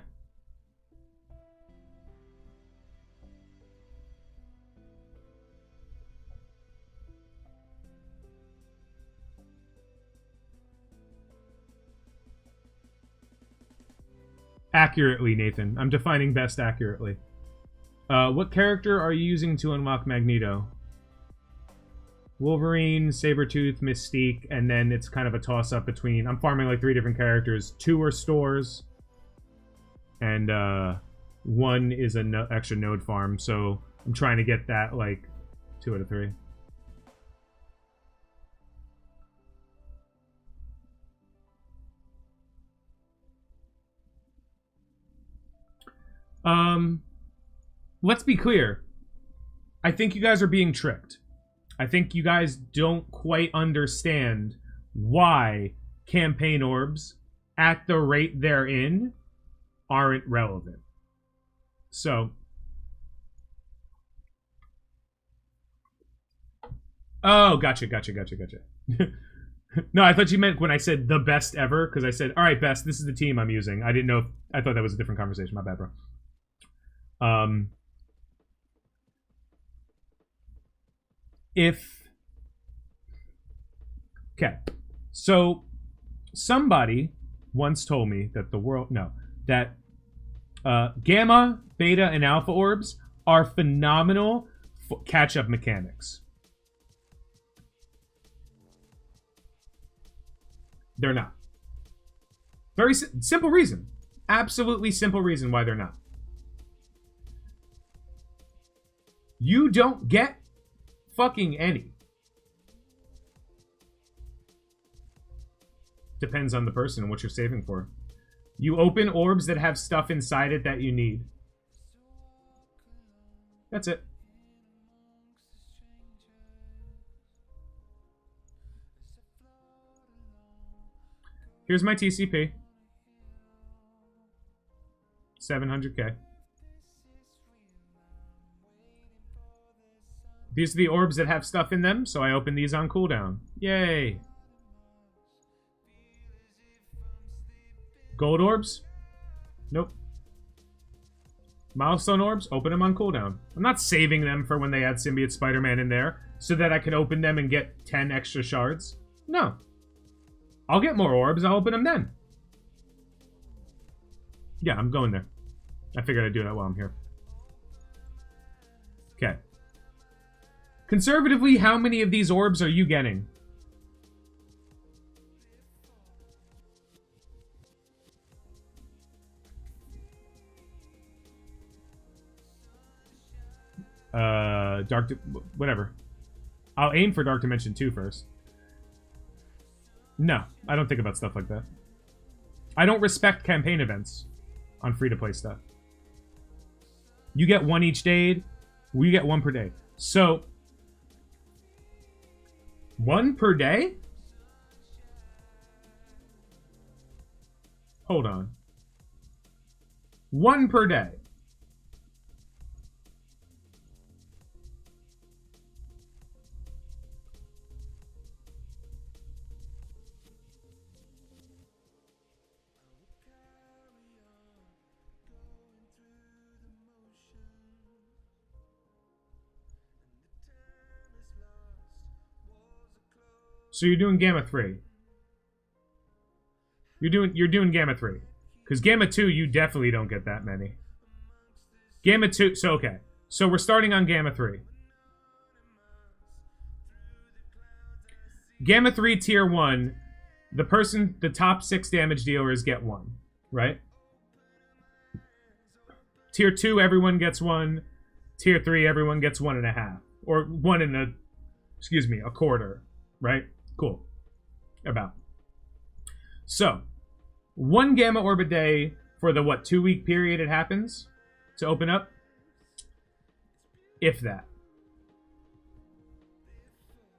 Accurately, Nathan. I'm defining best accurately. What character are you using to unlock Magneto? Wolverine, Sabretooth, Mystique, and then it's kind of a toss-up between... I'm farming like 3 different characters. 2 are stores, and 1 is an extra node farm, so I'm trying to get that, like, 2 out of 3. Let's be clear. I think you guys are being tricked. I think you guys don't quite understand why campaign orbs, at the rate they're in, aren't relevant. So... Oh, gotcha. No, I thought you meant when I said the best ever, because I said, all right, best, this is the team I'm using. I didn't know if... I thought that was a different conversation. My bad, bro. Okay, so somebody once told me that that gamma, beta, and alpha orbs are phenomenal catch-up mechanics. They're not. Very simple reason. Absolutely simple reason why they're not. You don't get fucking any. Depends on the person and what you're saving for. You open orbs that have stuff inside it that you need. That's it. Here's my TCP. 700k. These are the orbs that have stuff in them, so I open these on cooldown. Yay! Gold orbs? Nope. Milestone orbs? Open them on cooldown. I'm not saving them for when they add Symbiote Spider-Man in there, so that I can open them and get 10 extra shards. No. I'll get more orbs, I'll open them then. Yeah, I'm going there. I figured I'd do that while I'm here. Okay. Conservatively, how many of these orbs are you getting? Whatever. I'll aim for Dark Dimension 2 first. No, I don't think about stuff like that. I don't respect campaign events on free-to-play stuff. You get 1 each day. We get 1 per day. So... 1 per day? Hold on. 1 per day. So you're doing Gamma 3. You're doing Gamma 3. Because Gamma 2, you definitely don't get that many. Gamma 2, so okay. So we're starting on Gamma 3. Gamma 3 tier 1, the top 6 damage dealers get 1, right? Tier 2, everyone gets 1. Tier 3, everyone gets 1.5. Or 1 and a quarter, right? Cool. About. So, 1 gamma orb a day for the, 2-week period it happens? to open up. If that.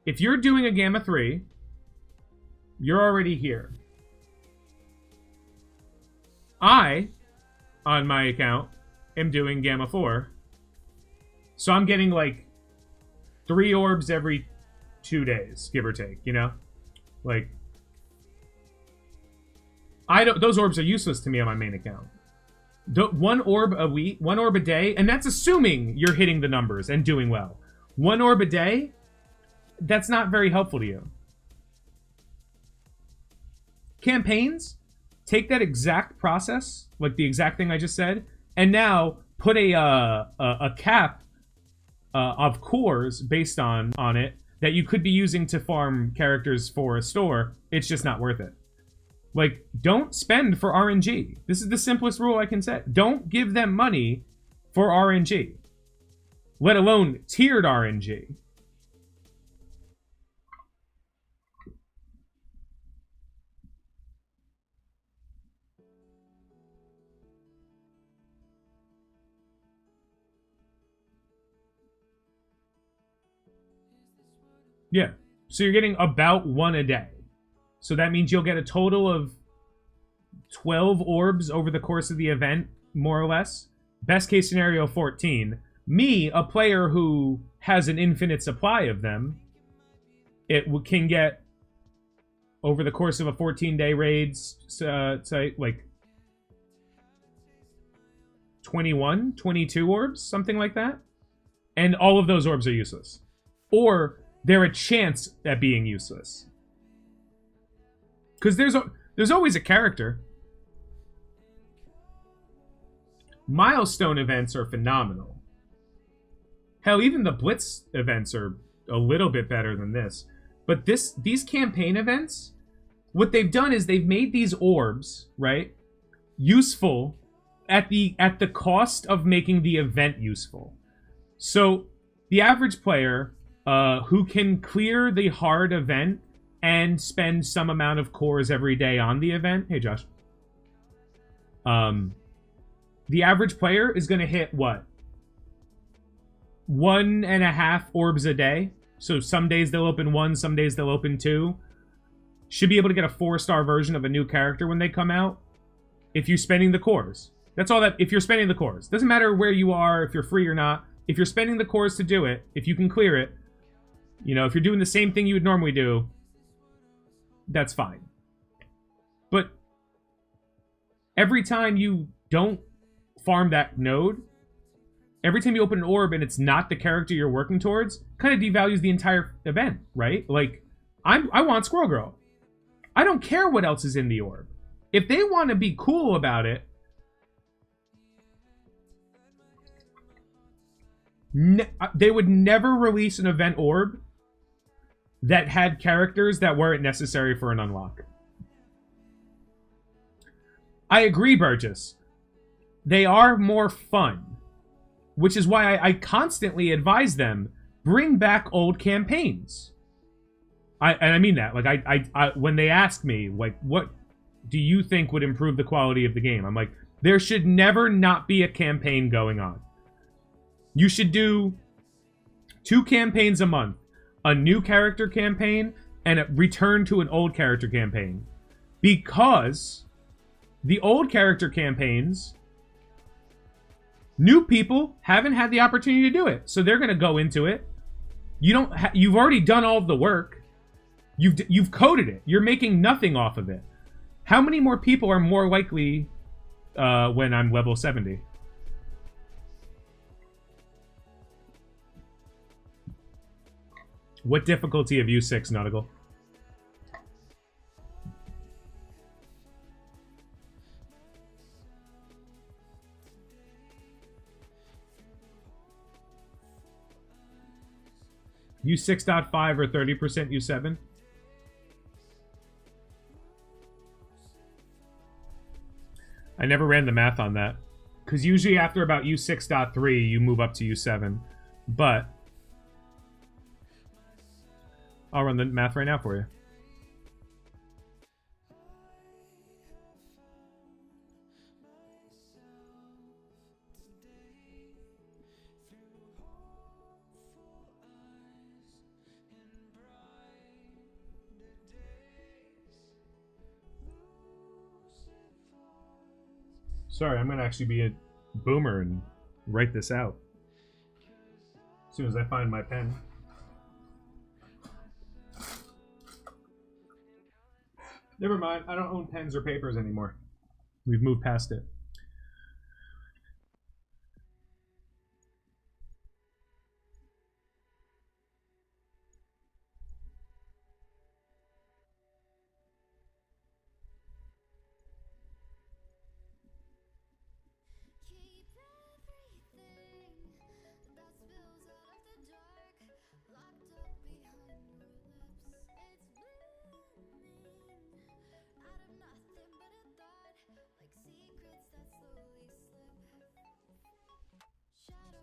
If you're doing a Gamma 3, you're already here. I, on my account, am doing Gamma 4. So I'm getting like 3 orbs every 2 days, give or take, you know? Like, those orbs are useless to me on my main account. 1 orb a week, 1 orb a day, and that's assuming you're hitting the numbers and doing well. 1 orb a day, that's not very helpful to you. Campaigns, take that exact process, like the exact thing I just said, and now put a cap of cores based on it that you could be using to farm characters for a store. It's just not worth it. Like, don't spend for RNG. This is the simplest rule I can set. Don't give them money for RNG, let alone tiered RNG. Yeah, so you're getting about 1 a day. So that means you'll get a total of 12 orbs over the course of the event, more or less. Best case scenario, 14. Me, a player who has an infinite supply of them, it can get, over the course of a 14-day raid, like 21, 22 orbs, something like that. And all of those orbs are useless. Or they're a chance at being useless. Because there's always a character. Milestone events are phenomenal. Hell, even the Blitz events are a little bit better than this. But these campaign events, what they've done is they've made these orbs, right, useful at the cost of making the event useful. So the average player who can clear the hard event and spend some amount of cores every day on the event. Hey, Josh. The average player is going to hit, what? 1.5 orbs a day. So some days they'll open 1, some days they'll open 2. Should be able to get a 4-star version of a new character when they come out. If you're spending the cores. That's all that, if you're spending the cores. Doesn't matter where you are, if you're free or not. If you're spending the cores to do it, if you can clear it, you know, if you're doing the same thing you would normally do, that's fine. But every time you don't farm that node, every time you open an orb and it's not the character you're working towards, kind of devalues the entire event, right? Like, I want Squirrel Girl. I don't care what else is in the orb. If they want to be cool about it, they would never release an event orb that had characters that weren't necessary for an unlock. I agree, Burgess. They are more fun, which is why I constantly advise them, bring back old campaigns. And I mean that. Like, I when they ask me, like, what do you think would improve the quality of the game? I'm like, there should never not be a campaign going on. You should do 2 campaigns a month. A new character campaign and a return to an old character campaign. Because the old character campaigns, new people haven't had the opportunity to do it. So they're going to go into it. You've already done all of the work. You've coded it. You're making nothing off of it. How many more people are more likely when I'm level 70? What difficulty have you 6, Nautical? U 6.5 or 30% U 7? I never ran the math on that. Because usually after about U 6.3, you move up to U 7. But I'll run the math right now for you. Sorry, I'm gonna actually be a boomer and write this out as soon as I find my pen. Never mind, I don't own pens or papers anymore. We've moved past it.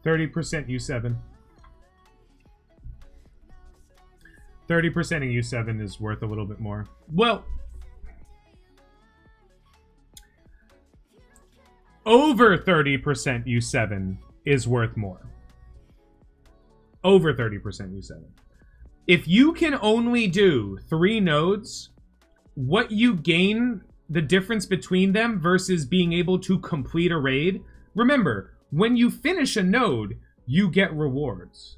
%% U7. 30% in U7 is worth a little bit more. Well, over 30% U7 is worth more. Over 30% U7. If you can only do 3 nodes, what you gain, the difference between them versus being able to complete a raid, remember, when you finish a node, you get rewards.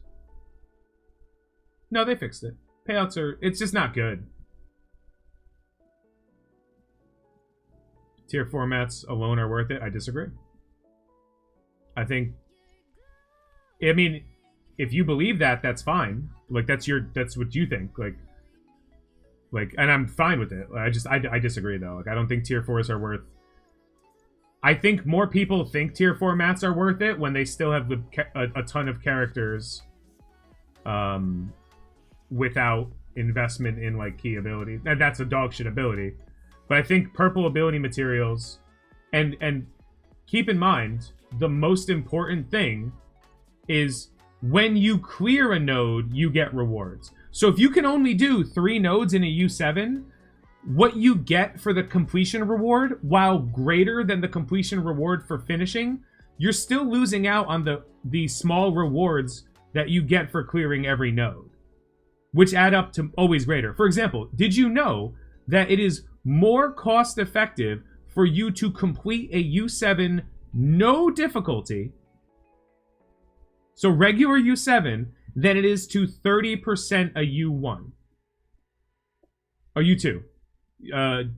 No, they fixed it. Payouts are... It's just not good. Tier formats alone are worth it. I disagree. I think... I mean, if you believe that, that's fine. Like, that's what you think. Like, and I'm fine with it. I disagree, though. Like, I don't think tier 4s are worth... I think more people think tier 4 mats are worth it when they still have a ton of characters without investment in, like, key ability. And that's a dog shit ability. But I think purple ability materials, and keep in mind, the most important thing is when you clear a node, you get rewards. So if you can only do 3 nodes in a U7, what you get for the completion reward, while greater than the completion reward for finishing, you're still losing out on the small rewards that you get for clearing every node, which add up to always greater. For example, did you know that it is more cost effective for you to complete a U7 no difficulty, so regular U7, than it is to 30% a U1 or U2?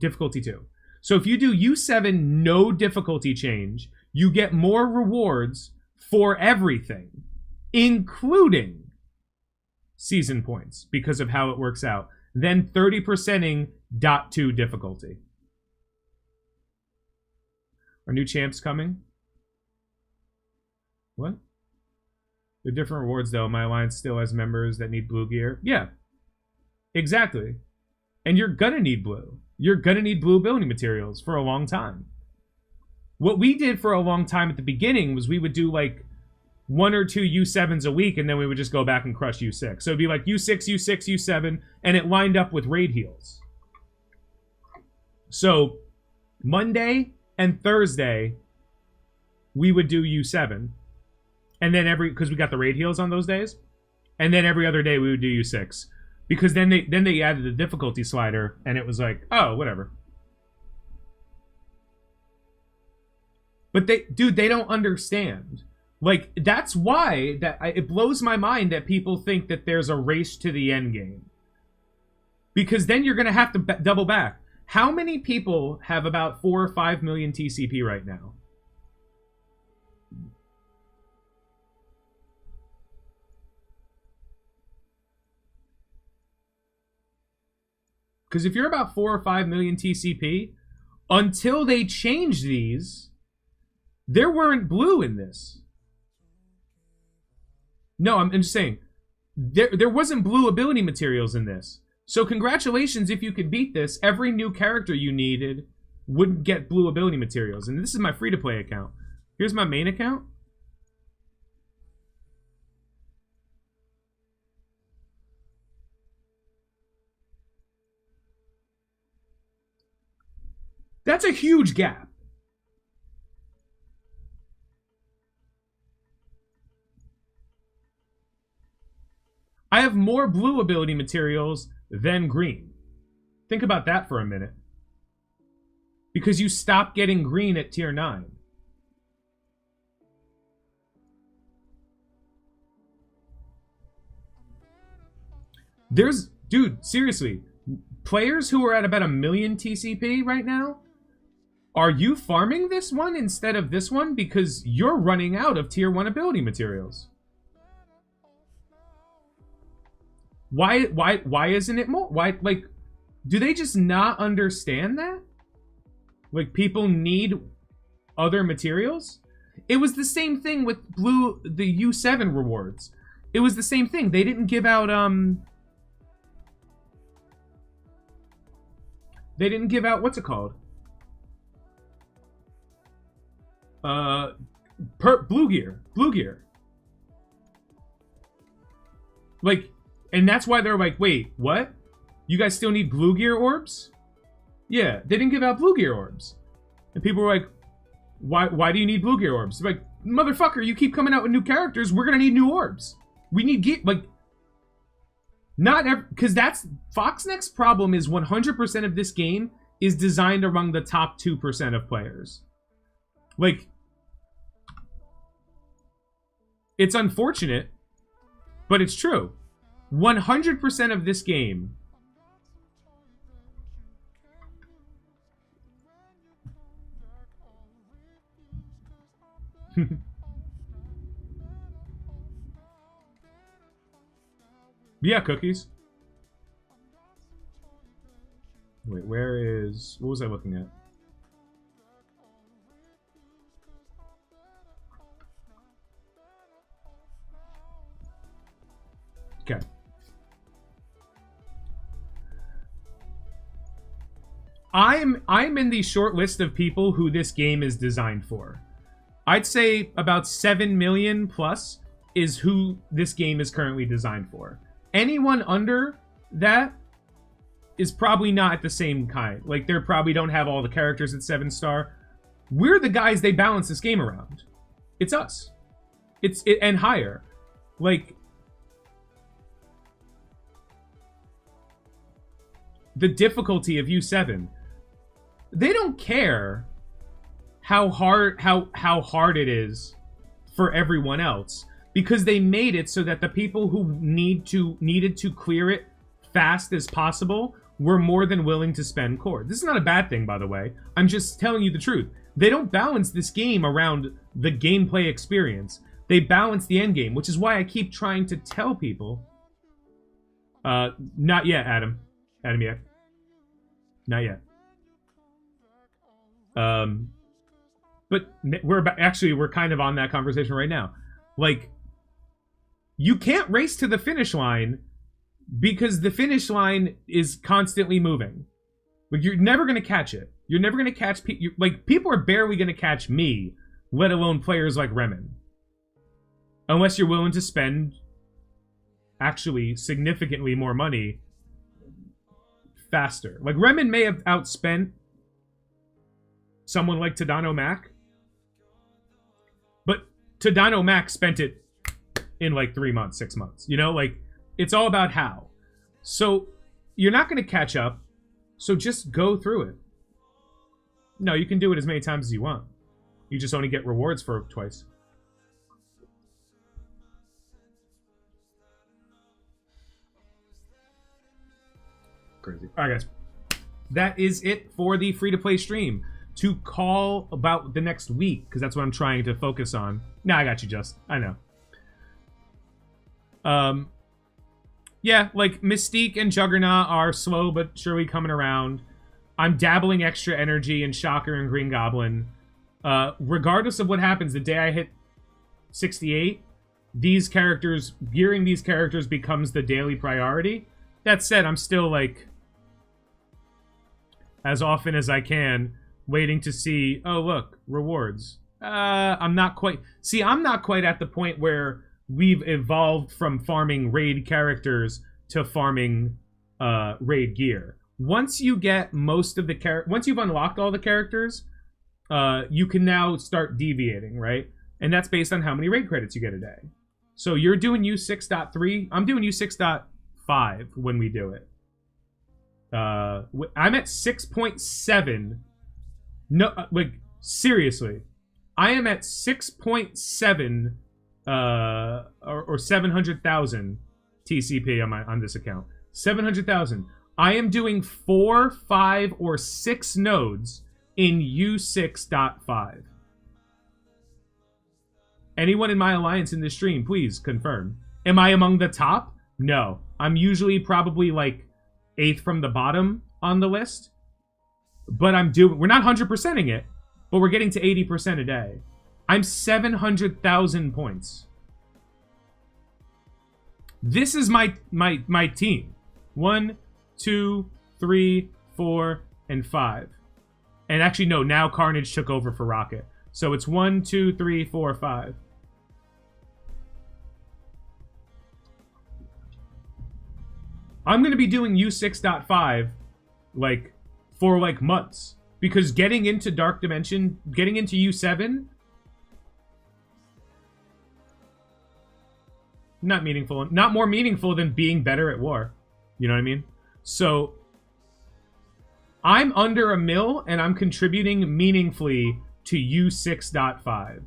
Difficulty 2. So if you do U7 no difficulty change, you get more rewards for everything, including season points, because of how it works out, than 30%ing .2 difficulty. Are new champs coming? What? They're different rewards, though. My alliance still has members that need blue gear. Yeah, exactly. And you're gonna need blue. You're gonna need blue ability materials for a long time. What we did for a long time at the beginning was we would do like 1 or 2 U7s a week, and then we would just go back and crush U6. So it'd be like U6, U6, U7, and it lined up with raid heals. So Monday and Thursday, we would do U7. And then because we got the raid heals on those days. And then every other day we would do U6. Because then they added the difficulty slider, and it was like, oh, whatever. But they don't understand. Like, that's why it blows my mind that people think that there's a race to the end game. Because then you're going to have to double back. How many people have about 4 or 5 million TCP right now? Because if you're about 4 or 5 million TCP, until they changed these, there weren't blue in this. No, I'm just saying, there wasn't blue ability materials in this. So congratulations if you could beat this. Every new character you needed wouldn't get blue ability materials. And this is my free-to-play account. Here's my main account. That's a huge gap. I have more blue ability materials than green. Think about that for a minute. Because you stop getting green at tier 9. Dude, seriously, players who are at about 1 million TCP right now, are you farming this one instead of this one? Because you're running out of tier 1 ability materials. Why isn't it more? Why, like, do they just not understand that? Like, people need other materials? It was the same thing with the U7 rewards. It was the same thing. They didn't give out, what's it called? Blue gear. Like, and that's why they're like, wait, what? You guys still need blue gear orbs? Yeah, they didn't give out blue gear orbs. And people were like, why do you need blue gear orbs? They're like, motherfucker, you keep coming out with new characters, we're gonna need new orbs. We need gear, like, because that's, Foxnext's problem is 100% of this game is designed among the top 2% of players. Like, it's unfortunate, but it's true. 100% of this game yeah, cookies. Wait, what was I looking at? Okay. I'm in the short list of people who this game is designed for. I'd say about 7 million plus is who this game is currently designed for. Anyone under that is probably not at the same kind. Like, they probably don't have all the characters at 7-star. We're the guys they balance this game around. It's us. And higher. Like, the difficulty of U7. They don't care how hard it is for everyone else, because they made it so that the people who needed to clear it fast as possible were more than willing to spend core. This is not a bad thing, by the way. I'm just telling you the truth. They don't balance this game around the gameplay experience. They balance the end game, which is why I keep trying to tell people. Not yet, Adam. Adam, yet. Not yet. But we're kind of on that conversation right now. Like, you can't race to the finish line because the finish line is constantly moving. Like, you're never gonna catch it. You're never gonna catch people are barely gonna catch me, let alone players like Remen. Unless you're willing to spend actually significantly more money faster. Like, Remen may have outspent someone like Tadano Mac, but Tadano Mac spent it in like 3 months, 6 months. You know, like, it's all about how. So you're not going to catch up, so just go through it. No, you can do it as many times as you want. You just only get rewards for it twice. Crazy. All right, guys. That is it for the free-to-play stream. To call about the next week, because that's what I'm trying to focus on. Nah, I got you, Just. I know. Yeah, like, Mystique and Juggernaut are slow but surely coming around. I'm dabbling extra energy in Shocker and Green Goblin. Regardless of what happens, the day I hit 68, gearing these characters becomes the daily priority. That said, I'm still, like, as often as I can, waiting to see, oh, look, rewards. I'm not quite at the point where we've evolved from farming raid characters to farming raid gear. Once you get most of the once you've unlocked all the characters, you can now start deviating, right? And that's based on how many raid credits you get a day. So you're doing U6.3. I'm doing U6.5 when we do it. I'm at 6.7. No, like, seriously. I am at 6.7 or 700,000 TCP on this account. 700,000. I am doing 4, 5, or 6 nodes in U6.5. Anyone in my alliance in this stream, please confirm. Am I among the top? No. I'm usually probably like 8th from the bottom on the list. But we're not 100%ing it, but we're getting to 80% a day. I'm 700,000 points. This is my team. 1, 2, 3, 4, and 5. And actually, no, now Carnage took over for Rocket. So it's 1, 2, 3, 4, 5. I'm going to be doing U6.5 like for like months, because getting into Dark Dimension, getting into U7, not meaningful, not more meaningful than being better at war. You know what I mean? So I'm under a mil and I'm contributing meaningfully to U6.5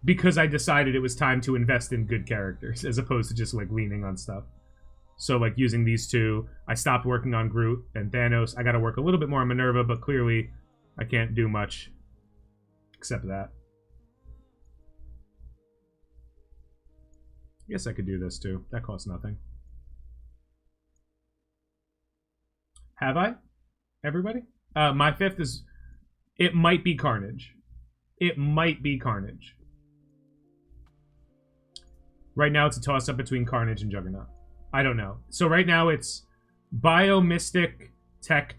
because I decided it was time to invest in good characters as opposed to just like leaning on stuff. So like using these two, I stopped working on Groot and Thanos. I got to work a little bit more on Minerva, but clearly I can't do much except that. I guess I could do this too. That costs nothing. Have I? Everybody? My 5th is... It might be Carnage. It might be Carnage. Right now it's a toss-up between Carnage and Juggernaut. I don't know. So right now it's Bio, Mystic, Tech.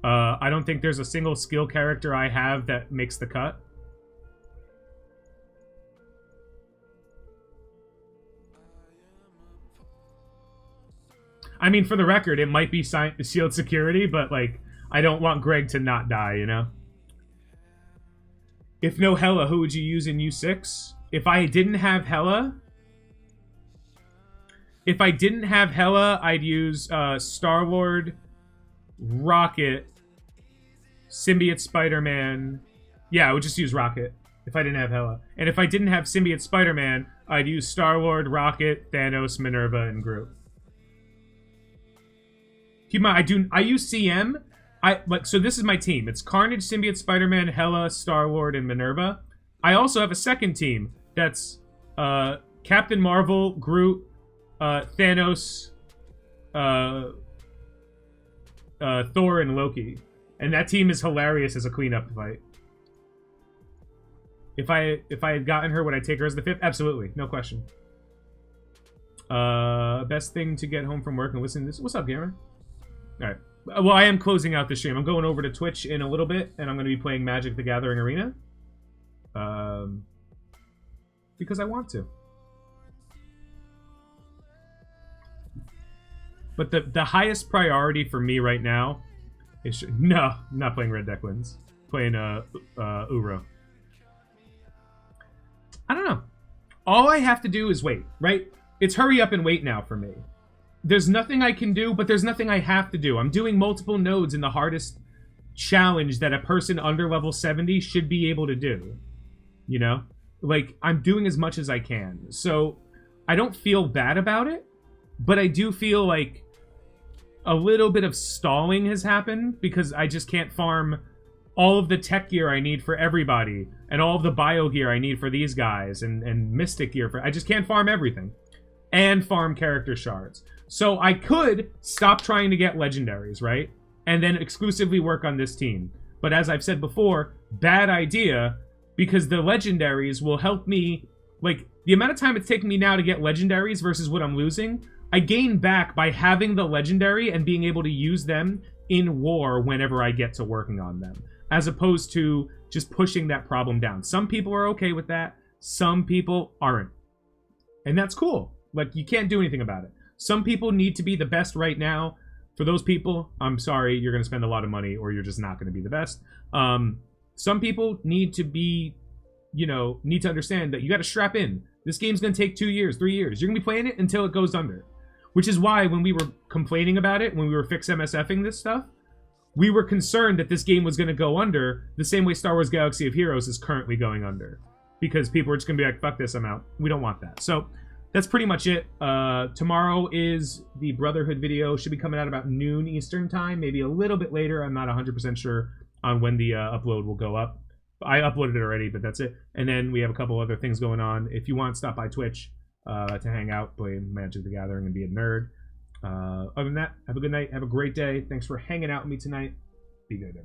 I don't think there's a single skill character I have that makes the cut. I mean, for the record, it might be Shield Security, but, like, I don't want Greg to not die, you know? If no Hela, who would you use in U6? If I didn't have Hela... If I didn't have Hela, I'd use Star-Lord, Rocket, Symbiote Spider-Man. Yeah, I would just use Rocket if I didn't have Hela. And if I didn't have Symbiote Spider-Man, I'd use Star-Lord, Rocket, Thanos, Minerva, and Groot. Keep in mind, I use CM. So this is my team. It's Carnage, Symbiote, Spider-Man, Hela, Star-Lord, and Minerva. I also have a second team that's Captain Marvel, Groot, Thanos, Thor, and Loki. And that team is hilarious as a cleanup fight. If I had gotten her, would I take her as the 5th? Absolutely, no question. Best thing to get home from work and listen to this. What's up, gamer? Alright. Well, I am closing out the stream. I'm going over to Twitch in a little bit, and I'm going to be playing Magic the Gathering Arena. Because I want to. But the highest priority for me right now is... No, I'm not playing Red Deck Wins. Playing Uro. I don't know. All I have to do is wait, right? It's hurry up and wait now for me. There's nothing I can do, but there's nothing I have to do. I'm doing multiple nodes in the hardest challenge that a person under level 70 should be able to do. You know? Like, I'm doing as much as I can. So, I don't feel bad about it, but I do feel like a little bit of stalling has happened because I just can't farm all of the tech gear I need for everybody and all of the bio gear I need for these guys and mystic gear for... I just can't farm everything. And farm character shards. So I could stop trying to get legendaries, right? And then exclusively work on this team. But as I've said before, bad idea, because the legendaries will help me... Like, the amount of time it's taking me now to get legendaries versus what I'm losing, I gain back by having the legendary and being able to use them in war whenever I get to working on them. As opposed to just pushing that problem down. Some people are okay with that. Some people aren't. And that's cool. Like, you can't do anything about it. Some people need to be the best right now. For those people, I'm sorry, you're going to spend a lot of money or you're just not going to be the best. Some people need to be, you know, need to understand that you got to strap in. This game's going to take 2 years, 3 years. You're going to be playing it until it goes under. Which is why when we were complaining about it, when we were fix MSFing this stuff, we were concerned that this game was going to go under the same way Star Wars Galaxy of Heroes is currently going under. Because people are just going to be like, fuck this, I'm out. We don't want that. So that's pretty much it. Tomorrow is the Brotherhood video. Should be coming out about noon Eastern time, maybe a little bit later. I'm not 100% sure on when the upload will go up. I uploaded it already, but that's it. And then we have a couple other things going on. If you want, stop by Twitch to hang out, play Magic the Gathering, and be a nerd. Other than that, have a good night. Have a great day. Thanks for hanging out with me tonight. Be good, everyone.